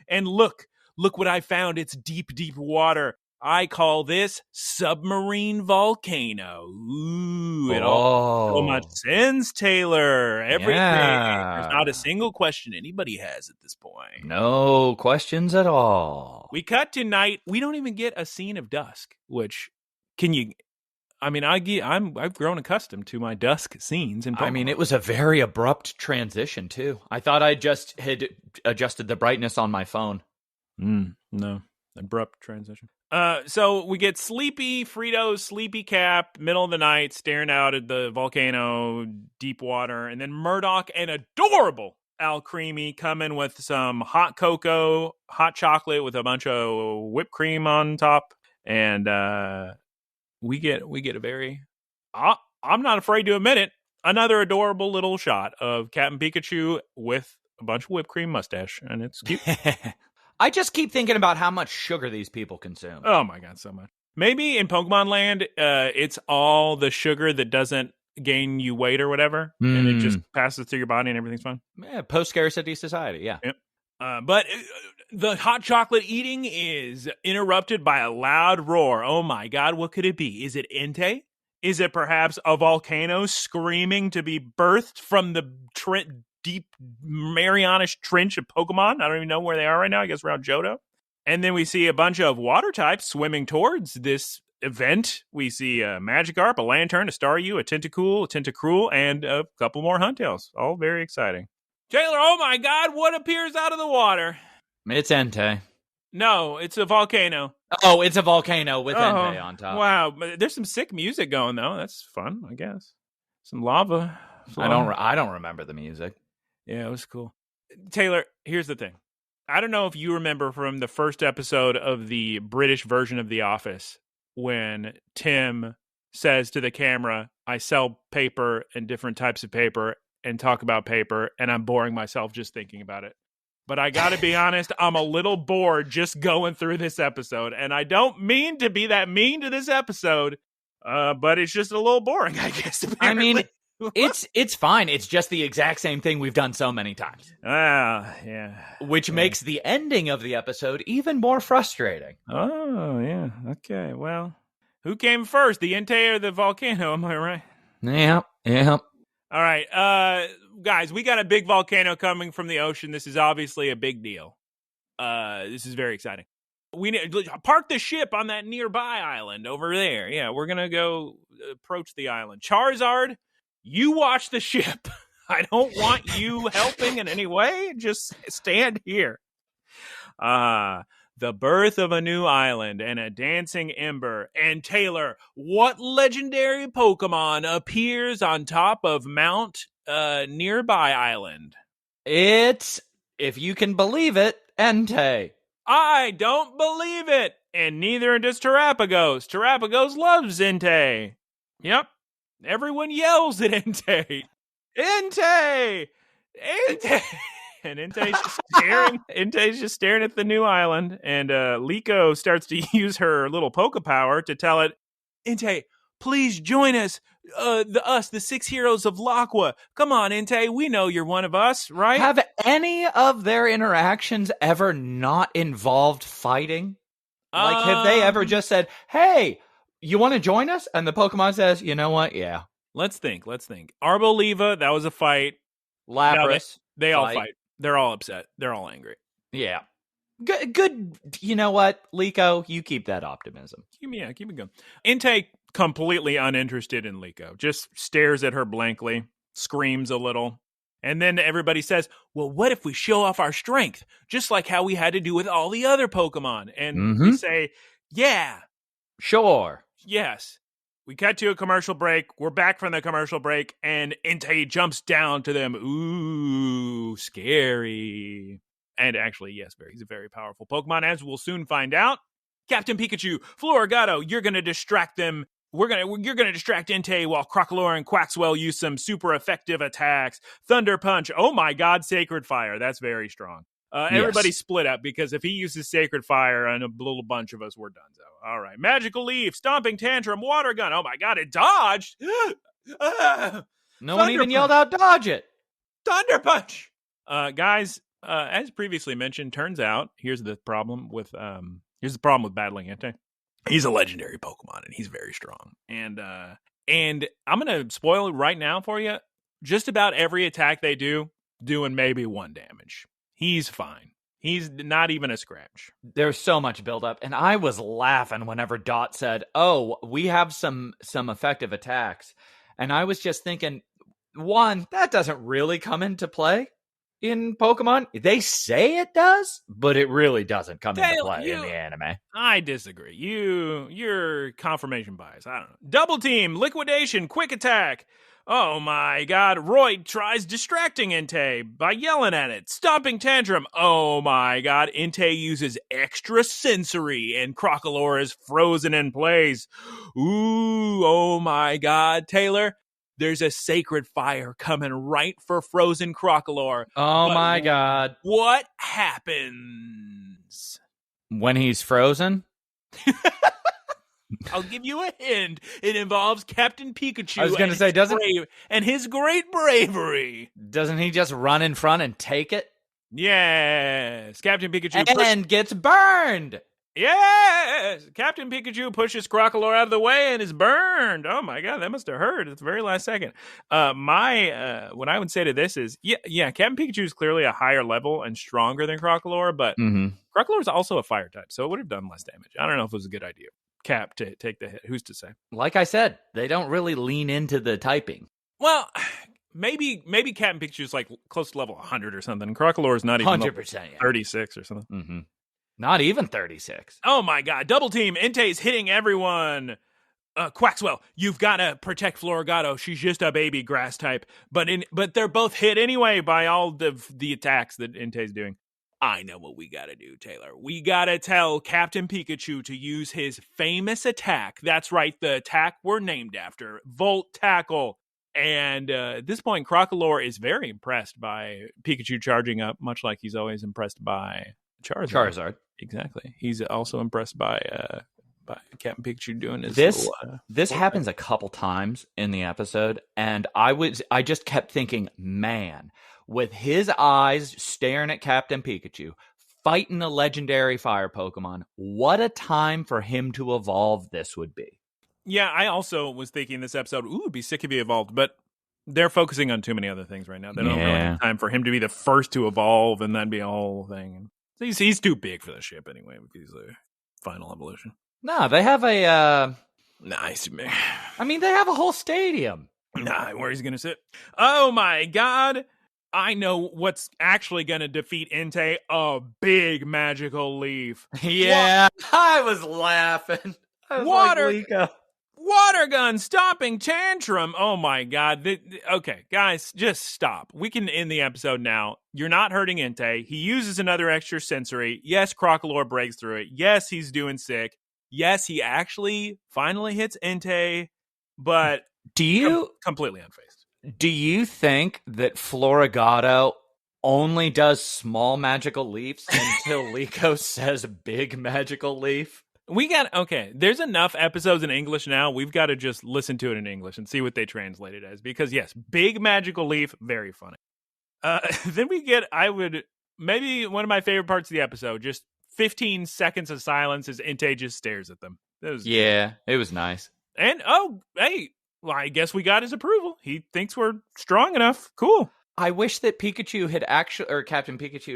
And look what I found. It's deep, deep water. I call this submarine volcano. Ooh, it all so much sense, Taylor. Everything. Yeah. There's not a single question anybody has at this point. No questions at all. We cut to night. We don't even get a scene of dusk, which can you... I mean, I've grown accustomed to my dusk scenes in Pokemon. I mean, it was a very abrupt transition, too. I thought I just had adjusted the brightness on my phone. No. Abrupt transition. So we get Sleepy, Frito's Sleepy Cap, middle of the night, staring out at the volcano, deep water, and then Murdoch and adorable Alcremie come in with some hot cocoa, hot chocolate with a bunch of whipped cream on top, and we get a very... I'm not afraid to admit it, another adorable little shot of Captain Pikachu with a bunch of whipped cream mustache, and it's cute. I just keep thinking about how much sugar these people consume. Oh my God, so much. Maybe in Pokemon Land, it's all the sugar that doesn't gain you weight or whatever, and it just passes through your body and everything's fine. Yeah, post-scarcity society, yeah. Yep. But the hot chocolate eating is interrupted by a loud roar. Oh my God, what could it be? Is it Entei? Is it perhaps a volcano screaming to be birthed from the deep Marianish trench of Pokemon? I don't even know where they are right now. I guess around Johto. And then we see a bunch of water types swimming towards this event. We see a Magikarp, a Lantern, a Staryu, a Tentacool, a Tentacruel, and a couple more Huntails. All very exciting. Taylor, oh my God, what appears out of the water? It's Entei. No, it's a volcano. Oh, it's a volcano with Entei on top. Wow, there's some sick music going though. That's fun, I guess. Some lava. I don't remember the music. Yeah, it was cool. Taylor, here's the thing. I don't know if you remember from the first episode of the British version of The Office when Tim says to the camera, I sell paper and different types of paper and talk about paper, and I'm boring myself just thinking about it. But I got to be honest, I'm a little bored just going through this episode, and I don't mean to be that mean to this episode, but it's just a little boring, I guess. Apparently. I mean... It's fine. It's just the exact same thing we've done so many times. Yeah. Which makes the ending of the episode even more frustrating. Oh, yeah. Okay, well, who came first, the Entei or the volcano? Am I right? Yeah. All right, guys, we got a big volcano coming from the ocean. This is obviously a big deal. This is very exciting. We need to park the ship on that nearby island over there. Yeah, we're going to go approach the island. Charizard, you watch the ship. I don't want you helping in any way. Just stand here. The the birth of a new island and a dancing ember. And Taylor, what legendary Pokemon appears on top of Mount nearby island? It's, if you can believe it, Entei. I don't believe it. And neither does Terrapagos. Terrapagos loves Entei. Yep. Everyone yells at Entei. Entei! Entei! And Entei's just staring. Entei's just staring at the new island. And Liko starts to use her little Poke Power to tell it, Entei, please join us. The 6 heroes of Laqua. Come on, Entei. We know you're one of us, right? Have any of their interactions ever not involved fighting? Like, have they ever just said, hey, you want to join us? And the Pokemon says, you know what? Yeah. Let's think. Arboliva, that was a fight. Lapras. They all fight. They're all upset. They're all angry. Yeah. Good. You know what, Liko? You keep that optimism. Keep it going. Entei, completely uninterested in Liko. Just stares at her blankly, screams a little. And then everybody says, well, what if we show off our strength? Just like how we had to do with all the other Pokemon. And we say, yeah. Sure. Yes. We cut to a commercial break. We're back from the commercial break. And Entei jumps down to them. Ooh, scary. And actually, yes, he's a very powerful Pokemon, as we'll soon find out. Captain Pikachu, Florigato, you're going to distract them. You're going to distract Entei while Crocalor and Quaxwell use some super effective attacks. Thunder Punch. Oh my God, Sacred Fire. That's very strong. Everybody split up because if he uses Sacred Fire and a little bunch of us, we're done. So, all right. Magical Leaf, Stomping Tantrum, Water Gun. Oh my God, it dodged. No one even yelled out, dodge it. Thunder Punch. Guys, as previously mentioned, turns out here's the problem with battling Entei. He's a legendary Pokemon, and he's very strong. And I'm going to spoil it right now for you. Just about every attack they do, doing maybe 1 damage. He's fine. He's not even a scratch. There's so much buildup, and I was laughing whenever Dot said, oh, we have some effective attacks. And I was just thinking, one, that doesn't really come into play in Pokemon. They say it does, but it really doesn't come into play in the anime. I disagree. You're confirmation bias. I don't know. Double Team, Liquidation, Quick Attack. Oh my God. Roy tries distracting Entei by yelling at it. Stomping Tantrum. Oh my God. Entei uses Extra Sensory and Crocalor is frozen in place. Ooh, oh my God. Taylor, there's a Sacred Fire coming right for frozen Crocalor. Oh my God. What happens? When he's frozen? I'll give you a hint. It involves Captain Pikachu. I was going to say, and his great bravery. Doesn't he just run in front and take it? Yes. Captain Pikachu gets burned. Yes. Captain Pikachu pushes Crocalor out of the way and is burned. Oh my God, that must have hurt at the very last second. What I would say to this is, yeah, Captain Pikachu is clearly a higher level and stronger than Crocalor, but Crocalor is also a fire type, so it would have done less damage. I don't know if it was a good idea. Cap to take the hit. Who's to say? Like I said, they don't really lean into the typing. Well, maybe Captain Pikachu is like close to level 100 or something. Crocalor is not even 100%, 36 or something. Mm-hmm. Not even 36. Oh my God! Double team. Entei's hitting everyone. Quaxwell, you've got to protect Florigato. She's just a baby grass type, but they're both hit anyway by all the attacks that Entei's doing. I know what we gotta do, Taylor. We gotta tell Captain Pikachu to use his famous attack. That's right, the attack we're named after, Volt Tackle. And at this point, Crocalor is very impressed by Pikachu charging up, much like he's always impressed by Charizard. Exactly. He's also impressed by Captain Pikachu doing his this happens a couple times in the episode, and I just kept thinking, man, with his eyes staring at Captain Pikachu, fighting a legendary fire Pokemon, what a time for him to evolve this would be. Yeah, I also was thinking this episode, it'd be sick if he evolved, but they're focusing on too many other things right now. They don't really have time for him to be the first to evolve, and that'd be a whole thing. He's too big for the ship anyway, because he's a final evolution. No, they have a... Nice. I mean, they have a whole stadium. Nah, where he's going to sit. Oh my God. I know what's actually going to defeat Entei, a big magical leaf. Yeah, I was laughing. I was Water, like, Liko. water gun stopping tantrum. Oh my God. Okay, guys, just stop. We can end the episode now. You're not hurting Entei. He uses another extra sensory. Yes, Crocolore breaks through it. Yes, he's doing sick. Yes, he actually finally hits Entei, but Do you completely unfazed. Do you think that Florigato only does small magical leaps until Liko says big magical leaf? There's enough episodes in English now. We've got to just listen to it in English and see what they translate it as. Because, yes, big magical leaf, very funny. Then we get, maybe one of my favorite parts of the episode, just 15 seconds of silence as Entei just stares at them. It was nice. And, hey, well, I guess we got his approval. He thinks we're strong enough. Cool. I wish that Captain Pikachu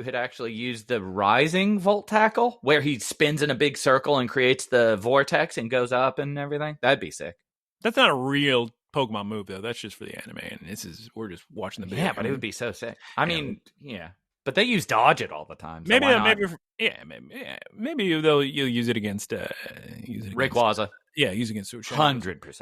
had actually used the Rising Volt Tackle, where he spins in a big circle and creates the vortex and goes up and everything. That'd be sick. That's not a real Pokemon move, though. That's just for the anime, and we're just watching the video. Yeah, but it would be so sick. I mean, but they use Dodge it all the time. So maybe you'll use it against Rayquaza. Yeah, use it against 100%.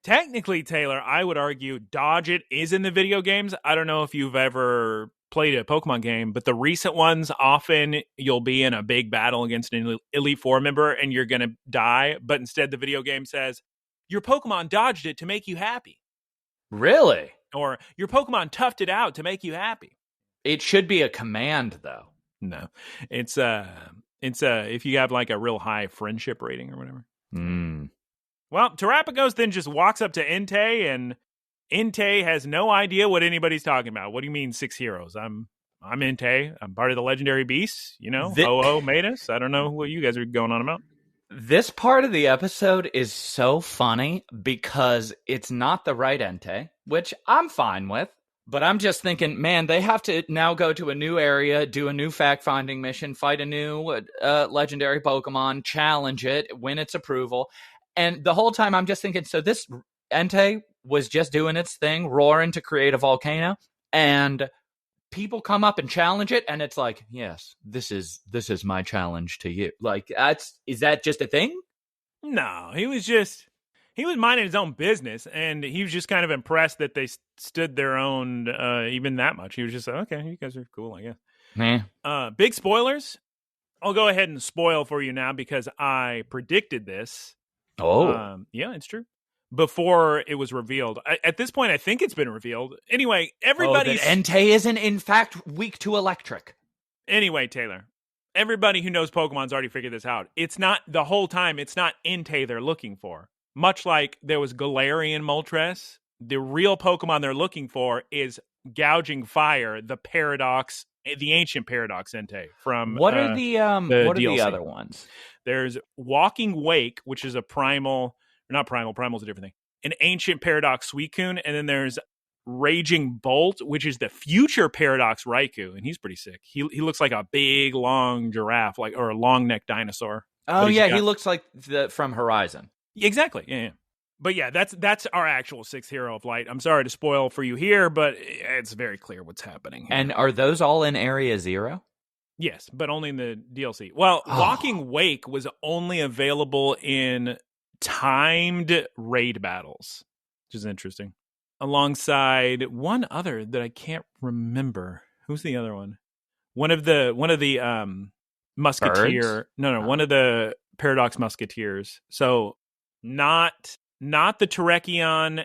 Technically, Taylor, I would argue Dodge It is in the video games. I don't know if you've ever played a Pokemon game, but the recent ones, often you'll be in a big battle against an Elite Four member and you're going to die. But instead, the video game says, your Pokemon dodged it to make you happy. Really? Or your Pokemon toughed it out to make you happy. It should be a command, though. No. It's if you have like a real high friendship rating or whatever. Well, Terapagos then just walks up to Entei, and Entei has no idea what anybody's talking about. What do you mean 6 heroes? I'm Entei. I'm part of the legendary beasts. You know, Ho-Oh made us. I don't know what you guys are going on about. This part of the episode is so funny because it's not the right Entei, which I'm fine with. But I'm just thinking, man, they have to now go to a new area, do a new fact-finding mission, fight a new legendary Pokemon, challenge it, win its approval. And the whole time I'm just thinking, so this Entei was just doing its thing, roaring to create a volcano, and people come up and challenge it, and it's like, yes, this is my challenge to you. Like, is that just a thing? No, he was minding his own business, and he was just kind of impressed that they stood their own even that much. He was just like, okay, you guys are cool, I guess. Big spoilers. I'll go ahead and spoil for you now because I predicted this. Oh. Yeah, it's true. Before it was revealed. At this point, I think it's been revealed. Anyway, everybody's... Entei isn't, in fact, weak to electric. Anyway, Taylor, everybody who knows Pokemon's already figured this out. It's not, the whole time, it's not Entei they're looking for. Much like there was Galarian Moltres, the real Pokemon they're looking for is Gouging Fire, the Paradox, the ancient Paradox Entei from what are the other ones? There's Walking Wake, which is a primal's a different thing. An ancient Paradox Suicune, and then there's Raging Bolt, which is the future Paradox Raikou, and he's pretty sick. He looks like a big long giraffe, or a long necked dinosaur. Oh yeah, he looks like from Horizon. Exactly. Yeah. But yeah, that's our actual 6th hero of light. I'm sorry to spoil for you here, but it's very clear what's happening here. And are those all in Area 0? Yes, but only in the DLC. Well, Walking Wake was only available in timed raid battles, which is interesting. Alongside one other that I can't remember. Who's the other one? One of the Musketeer. No, one of the Paradox Musketeers. So not the Terrakion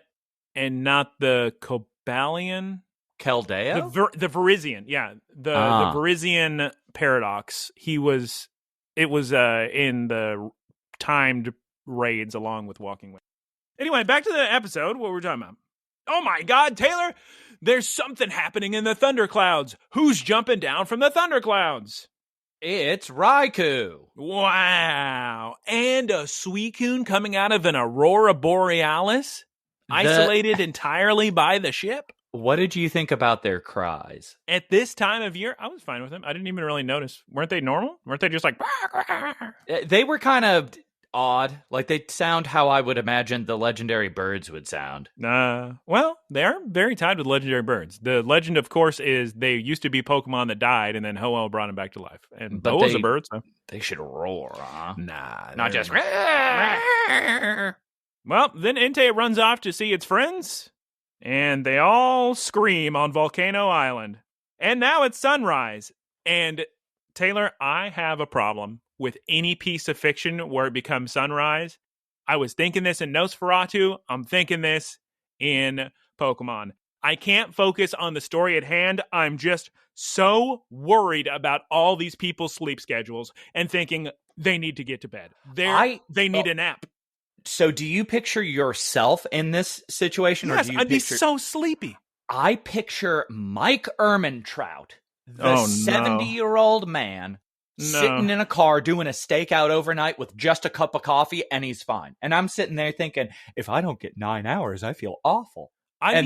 and not the Cobalion. Keldeo? The Virizion. Yeah. The Virizion Paradox. It was in the timed raids along with Walking Way. Anyway, back to the episode. What were we talking about? Oh my God, Taylor! There's something happening in the thunderclouds. Who's jumping down from the thunderclouds? It's Raikou. Wow. And a Suicune coming out of an Aurora Borealis? Isolated entirely by the ship? What did you think about their cries? At this time of year, I was fine with them. I didn't even really notice. Weren't they normal? Weren't they just like... They were kind of odd. Like, they sound how I would imagine the legendary birds would sound. Well, they are very tied with legendary birds. The legend, of course, is they used to be Pokemon that died, and then Ho-Oh brought them back to life. And Ho-Oh's a bird, so... They should roar, huh? Nah. Not just... Well, then Entei runs off to see its friends, and they all scream on Volcano Island. And now it's sunrise. And, Taylor, I have a problem with any piece of fiction where it becomes sunrise. I was thinking this in Nosferatu. I'm thinking this in Pokemon. I can't focus on the story at hand. I'm just so worried about all these people's sleep schedules and thinking they need to get to bed. They need a nap. So do you picture yourself in this situation? Yes, or do you I'd be so sleepy. I picture Mike Ehrmantraut, the 70-year-old man, sitting in a car doing a stakeout overnight with just a cup of coffee, and he's fine. And I'm sitting there thinking, if I don't get 9 hours, I feel awful. I'd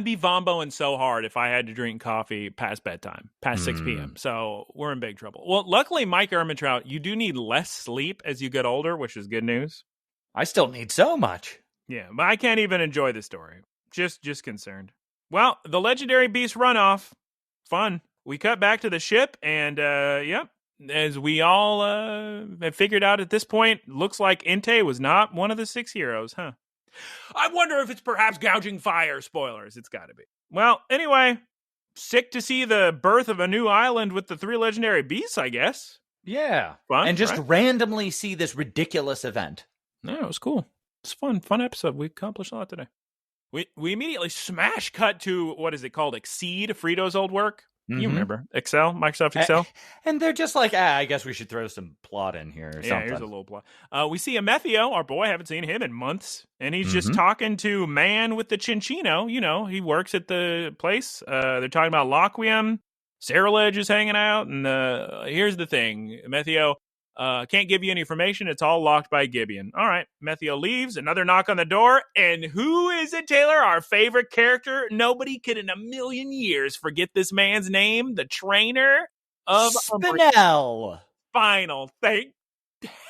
be vomboing so hard if I had to drink coffee past bedtime, past 6 p.m. So we're in big trouble. Well, luckily, Mike Ehrmantraut, you do need less sleep as you get older, which is good news. I still need so much. Yeah, but I can't even enjoy the story. Just concerned. Well, the legendary beast runoff. Fun. We cut back to the ship, and, as we all have figured out at this point, looks like Entei was not one of the 6 heroes, huh? I wonder if it's perhaps gouging fire. Spoilers. It's got to be. Well, anyway, sick to see the birth of a new island with the 3 legendary beasts, I guess. Yeah. Fun, and just right? randomly see this ridiculous event. No, it was cool. It's fun. Fun episode. We accomplished a lot today. We immediately smash cut to, what is it called? Exceed, Frito's old work. You remember. Excel, Microsoft Excel. And they're just like, I guess we should throw some plot in here or something. Here's a little plot. We see Amethio, our boy, haven't seen him in months. And he's just talking to Man with the Cinccino. You know, he works at the place. They're talking about Laqua. Cerulege is hanging out. And here's the thing. Amethio, can't give you any information. It's all locked by Gibeon. All right. Amethio leaves. Another knock on the door. And who is it, Taylor? Our favorite character. Nobody could in a million years forget this man's name. The trainer of Spinel. Final. Thank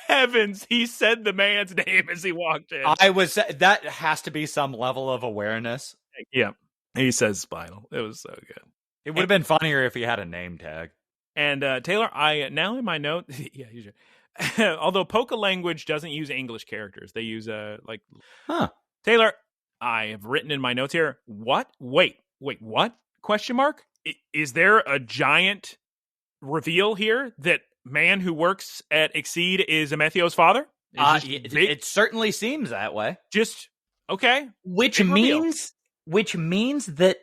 heavens he said the man's name as he walked in. That has to be some level of awareness. Yeah. He says Spinal. It was so good. It would have been funnier if he had a name tag. And Taylor, I now in my note, yeah, you should. Although Poke language doesn't use English characters, they use Taylor, I have written in my notes here. What? Wait, what? Question mark? Is there a giant reveal here that man who works at Exceed is Amethio's father? It certainly seems that way. Just okay. Which means that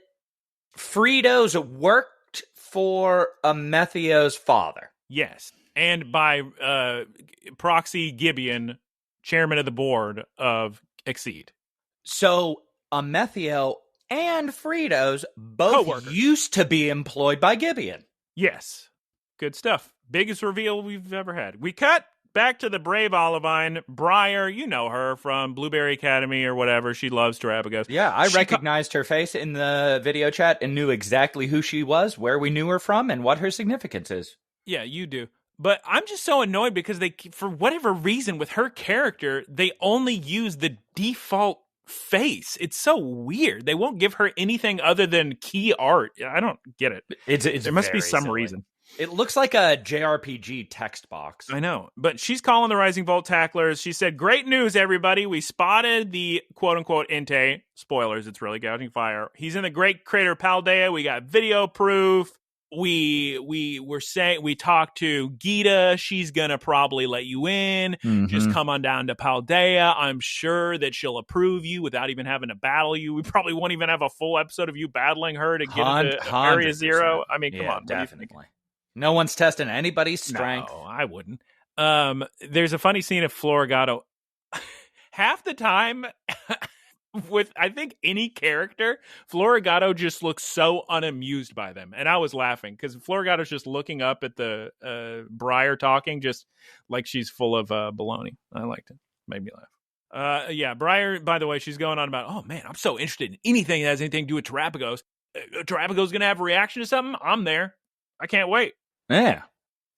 Frito's worked for Amethio's father. Yes. And by proxy, Gibeon, chairman of the board of Exceed. So Amethio and Frito's both Co-workers. Used to be employed by Gibeon. Yes. Good stuff. Biggest reveal we've ever had. We cut back to the brave Olivine. Briar, you know her from Blueberry Academy or whatever. She loves Terabagos. Yeah, I recognized her face in the video chat and knew exactly who she was, where we knew her from, and what her significance is. Yeah, you do. But I'm just so annoyed because they, for whatever reason, with her character, they only use the default face. It's so weird. They won't give her anything other than key art. I don't get it. There must be some silly. Reason. It looks like a JRPG text box. I know. But she's calling the Rising Volt tacklers. She said, great news, everybody. We spotted the quote-unquote Entei. Spoilers, it's really gouging fire. He's in the Great Crater Paldea. We got video proof. We talked to Gita. She's gonna probably let you in. Just come on down to Paldea. I'm sure that she'll approve you without even having to battle you. We probably won't even have a full episode of you battling her to get into Area 0. I mean, come on, definitely. No one's testing anybody's strength. No, I wouldn't. There's a funny scene of Florigato. Half the time, with I think any character, Florigato just looks so unamused by them, and I was laughing because Florigato's just looking up at the Briar talking, just like she's full of baloney. I liked it; made me laugh. Yeah, Briar. By the way, she's going on about, oh man, I'm so interested in anything that has anything to do with Terabagos. Terabagos gonna have a reaction to something. I'm there. I can't wait. Yeah.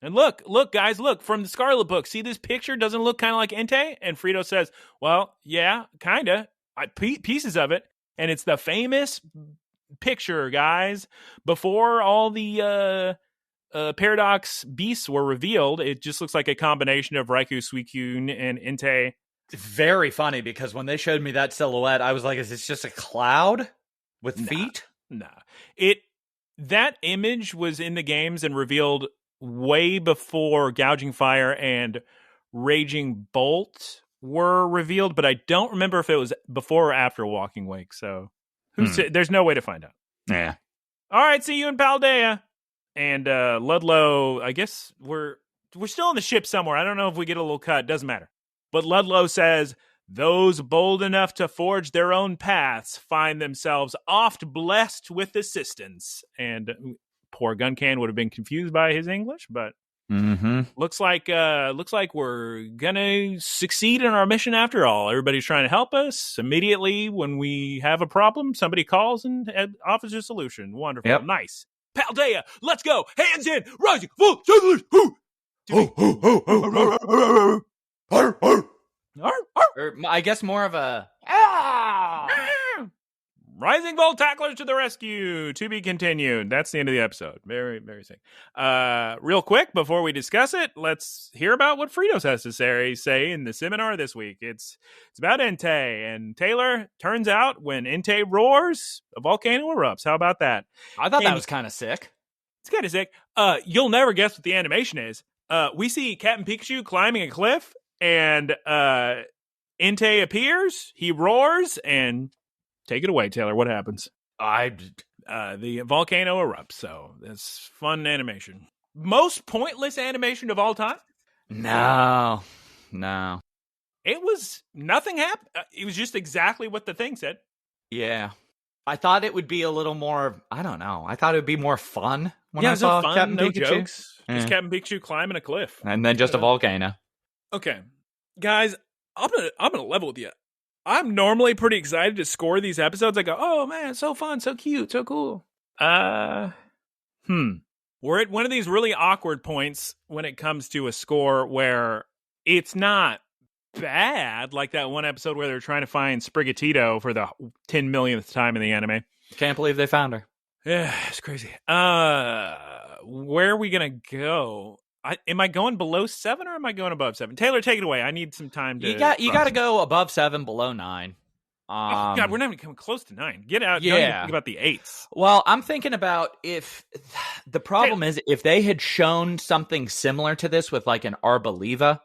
And look, guys, look, from the Scarlet Book, see this picture? Doesn't it look kind of like Entei? And Frito says, well, yeah, kind of. Pieces of it. And it's the famous picture, guys. Before all the Paradox beasts were revealed, it just looks like a combination of Raikou, Suicune, and Entei. Very funny, because when they showed me that silhouette, I was like, is this just a cloud with feet? Nah. That image was in the games and revealed way before Gouging Fire and Raging Bolt were revealed, but I don't remember if it was before or after Walking Wake, so there's no way to find out. Yeah. All right, see you in Paldea. And Ludlow, I guess we're still in the ship somewhere. I don't know if we get a little cut. Doesn't matter. But Ludlow says, those bold enough to forge their own paths find themselves oft blessed with assistance. And poor Guncan would have been confused by his English, but looks like we're gonna succeed in our mission after all. Everybody's trying to help us. Immediately when we have a problem, somebody calls and offers a solution. Wonderful. Yep. Nice. Paldea, let's go. Hands in, rising, full, settlers. Or I guess more of a Rising Volt Tacklers to the rescue. To be continued. That's the end of the episode. Very, very sick. Real quick, before we discuss it, let's hear about what Fritos has to say in the seminar this week. It's about Entei. And Taylor, turns out when Entei roars, a volcano erupts. How about that? I thought that was kind of sick. It's kind of sick. You'll never guess what the animation is. We see Captain Pikachu climbing a cliff, and Entei appears. He roars, and take it away, Taylor. What happens? The volcano erupts, so it's fun animation. Most pointless animation of all time? No. It was nothing happened. It was just exactly what the thing said. Yeah. I thought it would be a little more, I don't know. I thought it would be more fun when I saw fun, Captain no Pikachu. Jokes. Just Captain Pikachu climbing a cliff. And then just a volcano. Okay. Guys, I'm gonna level with you. I'm normally pretty excited to score these episodes. I go, oh man, so fun, so cute, so cool. We're at one of these really awkward points when it comes to a score where it's not bad, like that one episode where they're trying to find Sprigatito for the 10 millionth time in the anime. Can't believe they found her. Yeah, it's crazy. Where are we gonna go? Am I going below 7 or am I going above 7? Taylor, take it away. I need some time to. You got to go above 7, below 9. Oh God, we're not even coming close to 9. Get out. Yeah. Don't even think about the 8s. Well, I'm thinking about if the problem is if they had shown something similar to this with like an Arboliva,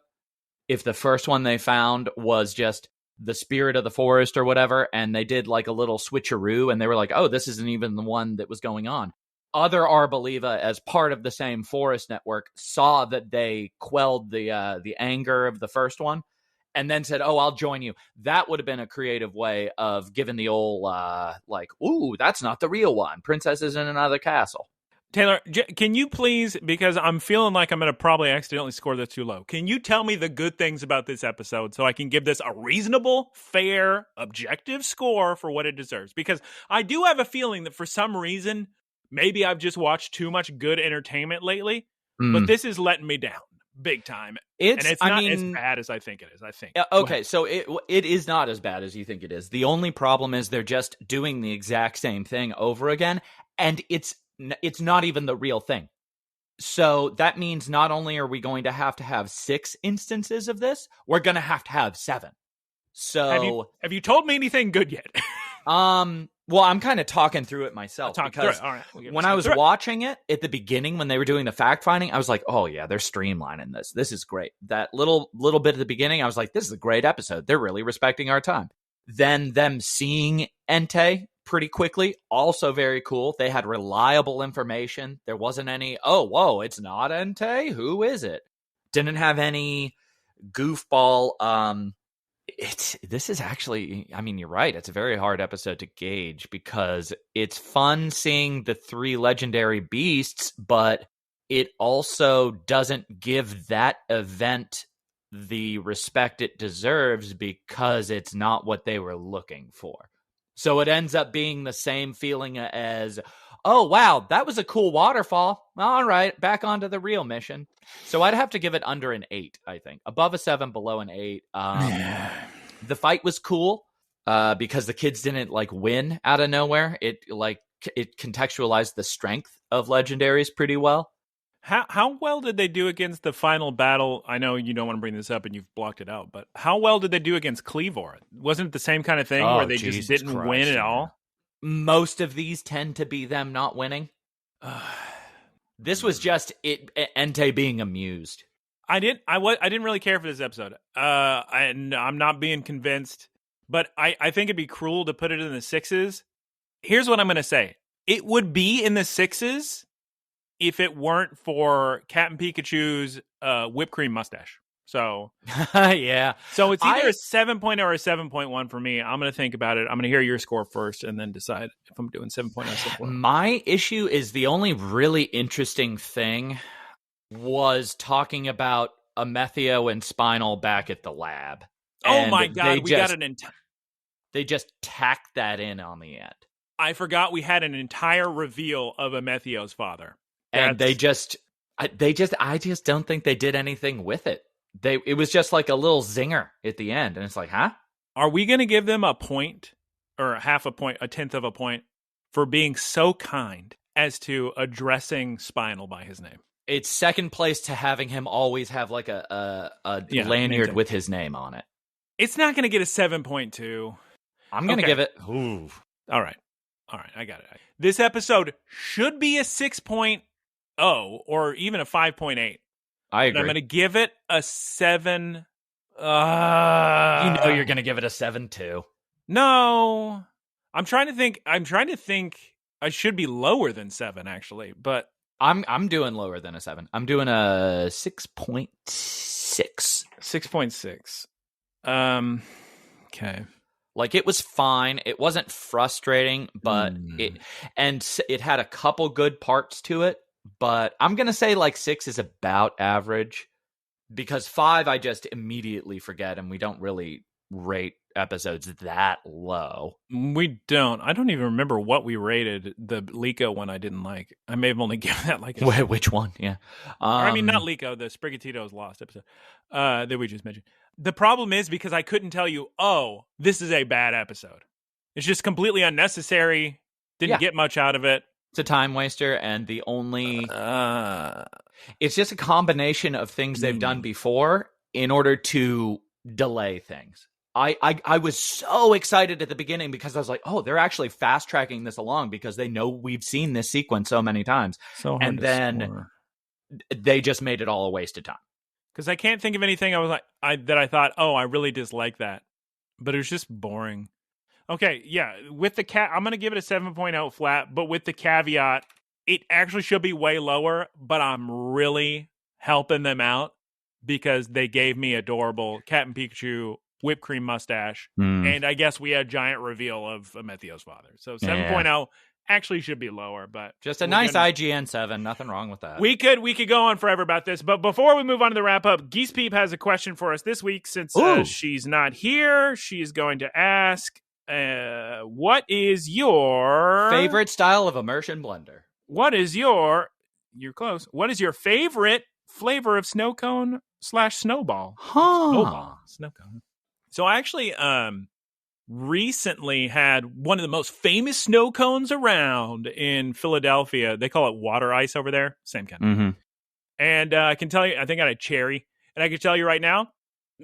if the first one they found was just the spirit of the forest or whatever, and they did like a little switcheroo, and they were like, oh, this isn't even the one that was going on. Other Arboliva, as part of the same forest network, saw that they quelled the anger of the first one, and then said, oh, I'll join you. That would have been a creative way of giving the old, ooh, that's not the real one. Princess is in another castle. Taylor, can you please, because I'm feeling like I'm going to probably accidentally score this too low, can you tell me the good things about this episode so I can give this a reasonable, fair, objective score for what it deserves? Because I do have a feeling that for some reason, maybe I've just watched too much good entertainment lately, but this is letting me down big time. It's not as bad as I think it is, I think. Okay, so it is not as bad as you think it is. The only problem is they're just doing the exact same thing over again, and it's not even the real thing. So that means not only are we going to have 6 instances of this, we're going to have 7. So have you told me anything good yet? Well, I'm kind of talking through it myself because All right, when I was watching it at the beginning, when they were doing the fact finding, I was like, oh yeah, they're streamlining this. This is great. That little bit at the beginning, I was like, this is a great episode. They're really respecting our time. Then them seeing Entei pretty quickly, also very cool. They had reliable information. There wasn't any, oh, whoa, it's not Entei? Who is it? Didn't have any goofball, this is actually, I mean, you're right. It's a very hard episode to gauge because it's fun seeing the 3 legendary beasts, but it also doesn't give that event the respect it deserves because it's not what they were looking for. So it ends up being the same feeling as, oh, wow, that was a cool waterfall. All right, back onto the real mission. So I'd have to give it under an 8, I think. Above a 7, below an 8. The fight was cool because the kids didn't win out of nowhere. It contextualized the strength of legendaries pretty well. How well did they do against the final battle? I know you don't want to bring this up and you've blocked it out, but how well did they do against Cleavor? Wasn't it the same kind of thing where they just didn't win at all? Most of these tend to be them not winning. This was just Entei being amused. I didn't really care for this episode. I'm not being convinced, but I think it'd be cruel to put it in the 6s. Here's what I'm going to say. It would be in the 6s if it weren't for Captain Pikachu's whipped cream mustache. So yeah. So it's either a 7.0 or a 7.1 for me. I'm going to think about it. I'm going to hear your score first and then decide if I'm doing 7.0 or 7.1. My issue is the only really interesting thing was talking about Amethio and Spinal back at the lab. Oh my God, they just tacked that in on the end. I forgot we had an entire reveal of Amethio's father. And I just don't think they did anything with it. It was just like a little zinger at the end, and it's like, huh? Are we going to give them a point or half a point, a tenth of a point for being so kind as to addressing Spinal by his name? It's second place to having him always have like a lanyard with his name on it. It's not going to get a 7.2. I'm going to give it. Ooh. All right, I got it. This episode should be a 6.0 or even a 5.8. I agree. I'm going to give it a 7. You're going to give it a 7 too. No, I'm trying to think. I should be lower than 7 actually, but I'm doing lower than a 7. I'm doing a 6.6. 6.6. Okay. Like, it was fine. It wasn't frustrating, but it had a couple good parts to it. But I'm going to say 6 is about average, because 5 I just immediately forget, and we don't really rate episodes that low. We don't. I don't even remember what we rated the Lico one I didn't like. I may have only given that a... Which one? Yeah. I mean, not Lico, the Sprigatito's Lost episode that we just mentioned. The problem is because I couldn't tell you, oh, this is a bad episode. It's just completely unnecessary. Didn't get much out of it. It's a time waster, and the only... it's just a combination of things they've done before in order to delay things. I was so excited at the beginning because I was like, oh, they're actually fast-tracking this along because they know we've seen this sequence so many times. And then they just made it all a waste of time. Because I can't think of anything that I thought, oh, I really dislike that. But it was just boring. Okay, yeah, with the I'm going to give it a 7.0 flat, but with the caveat, it actually should be way lower, but I'm really helping them out because they gave me adorable Captain Pikachu whipped cream mustache, and I guess we had giant reveal of Amethio's father. So 7.0 actually should be lower, but just a nice IGN 7, nothing wrong with that. We could go on forever about this, but before we move on to the wrap up, Geese Peep has a question for us this week. Since she's not here, she is going to ask, what is your favorite style of immersion blender? You're close. What is your favorite flavor of snow cone / snowball? Snow cone. So I actually recently had one of the most famous snow cones around in Philadelphia. They call it water ice over there. Same kind. Mm-hmm. And I can tell you, I think I had a cherry. And I can tell you right now,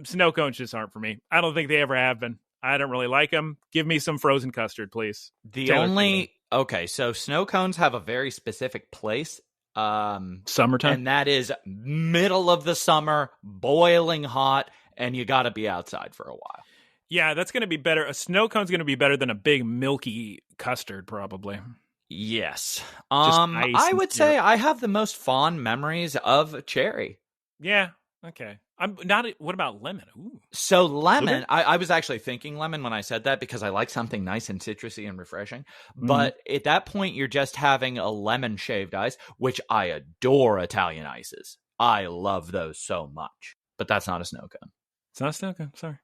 snow cones just aren't for me. I don't think they ever have been. I don't really like them. Give me some frozen custard, please. So snow cones have a very specific place. Summertime. And that is middle of the summer, boiling hot, and you got to be outside for a while. Yeah, that's going to be better. A snow cone's going to be better than a big milky custard, probably. Yes. I would say I have the most fond memories of cherry. Yeah. Okay. I'm not. What about lemon? Ooh. So lemon, I was actually thinking lemon when I said that because I like something nice and citrusy and refreshing. But at that point, you're just having a lemon shaved ice, which I adore Italian ices. I love those so much. But that's not a snow cone. It's not a snow cone. Sorry.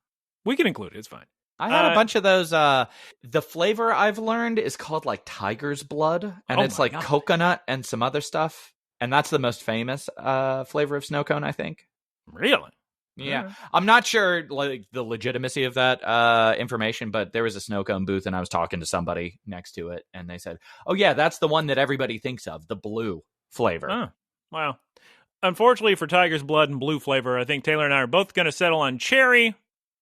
We can include it. It's fine. I had a bunch of those. The flavor I've learned is called like tiger's blood, and it's like coconut and some other stuff. And that's the most famous flavor of snow cone, I think. Really? Yeah. I'm not sure like the legitimacy of that information, but there was a snow cone booth and I was talking to somebody next to it and they said, oh yeah, that's the one that everybody thinks of, the blue flavor. Oh, wow. Unfortunately for tiger's blood and blue flavor, I think Taylor and I are both going to settle on cherry.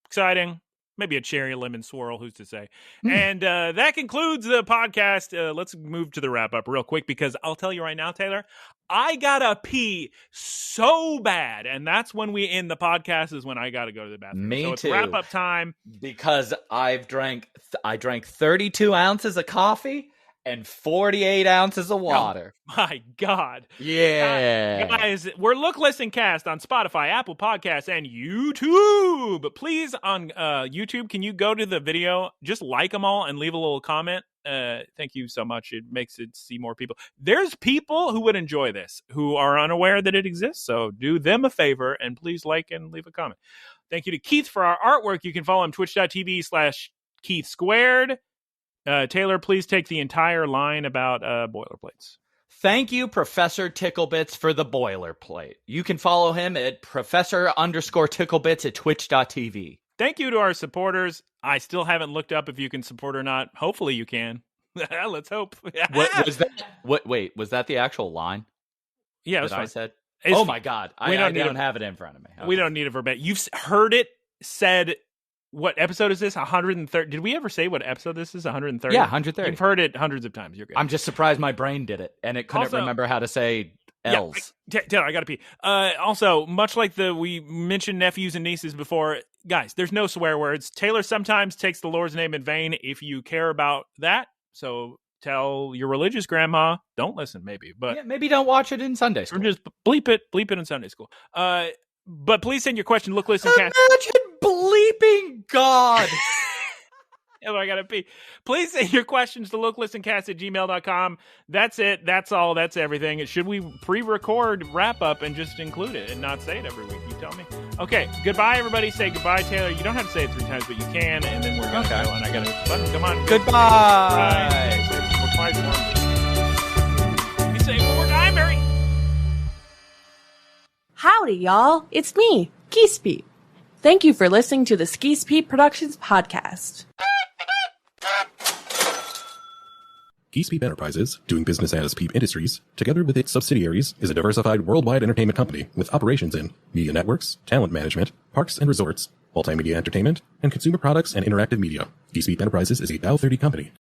Exciting. Maybe a cherry lemon swirl, who's to say? And that concludes the podcast. Let's move to the wrap up real quick because I'll tell you right now, Taylor, I gotta pee so bad. And that's when we end the podcast is when I gotta go to the bathroom. Me so it's too. Wrap up time. Because I drank 32 ounces of coffee and 48 ounces of water. Oh, my God. Yeah. Guys, we're Look, Listen, Cast on Spotify, Apple Podcasts, and YouTube. Please, on YouTube, can you go to the video, just like them all, and leave a little comment? Thank you so much. It makes it see more people. There's people who would enjoy this, who are unaware that it exists, so do them a favor, and please like and leave a comment. Thank you to Keith for our artwork. You can follow him, twitch.tv/Keith Squared. Taylor, please take the entire line about boilerplates. Thank you, Professor Ticklebits, for the boilerplate. You can follow him at Professor_Ticklebits at twitch.tv. Thank you to our supporters. I still haven't looked up if you can support or not. Hopefully you can. Let's hope. What was that? Wait, was that the actual line? Yeah, it was that fine. I said. Oh my God, I don't have it in front of me. Okay. We don't need it verbatim. You've heard it said. What episode is this? 130. Did we ever say what episode this is? 130? Yeah, 130. You've heard it hundreds of times. You're good. I'm just surprised my brain did it, and it couldn't remember how to say L's. Taylor, I gotta pee. Also, much like we mentioned nephews and nieces before, guys, there's no swear words. Taylor sometimes takes the Lord's name in vain if you care about that. So tell your religious grandma, don't listen, maybe. But maybe don't watch it in Sunday school. Or just bleep it in Sunday school. But please send your question. Look, listen, cast. Imagine bleeping God. Oh, I gotta pee. Please send your questions to looklistencast@gmail.com. That's it. That's all. That's everything. Should we pre-record wrap up and just include it and not say it every week? You tell me. Okay. Goodbye, everybody. Say goodbye, Taylor. You don't have to say it 3 times, but you can. And then we're gonna go. And I gotta button. Come on. Goodbye. You say it one more time, Mary. Howdy, y'all. It's me, Geese Pete. Thank you for listening to the Geese Pete Productions podcast. Geese Peep Enterprises, doing business as Peep Industries, together with its subsidiaries, is a diversified worldwide entertainment company with operations in media networks, talent management, parks and resorts, multimedia entertainment, and consumer products and interactive media. Geese Peep Enterprises is a Dow 30 company.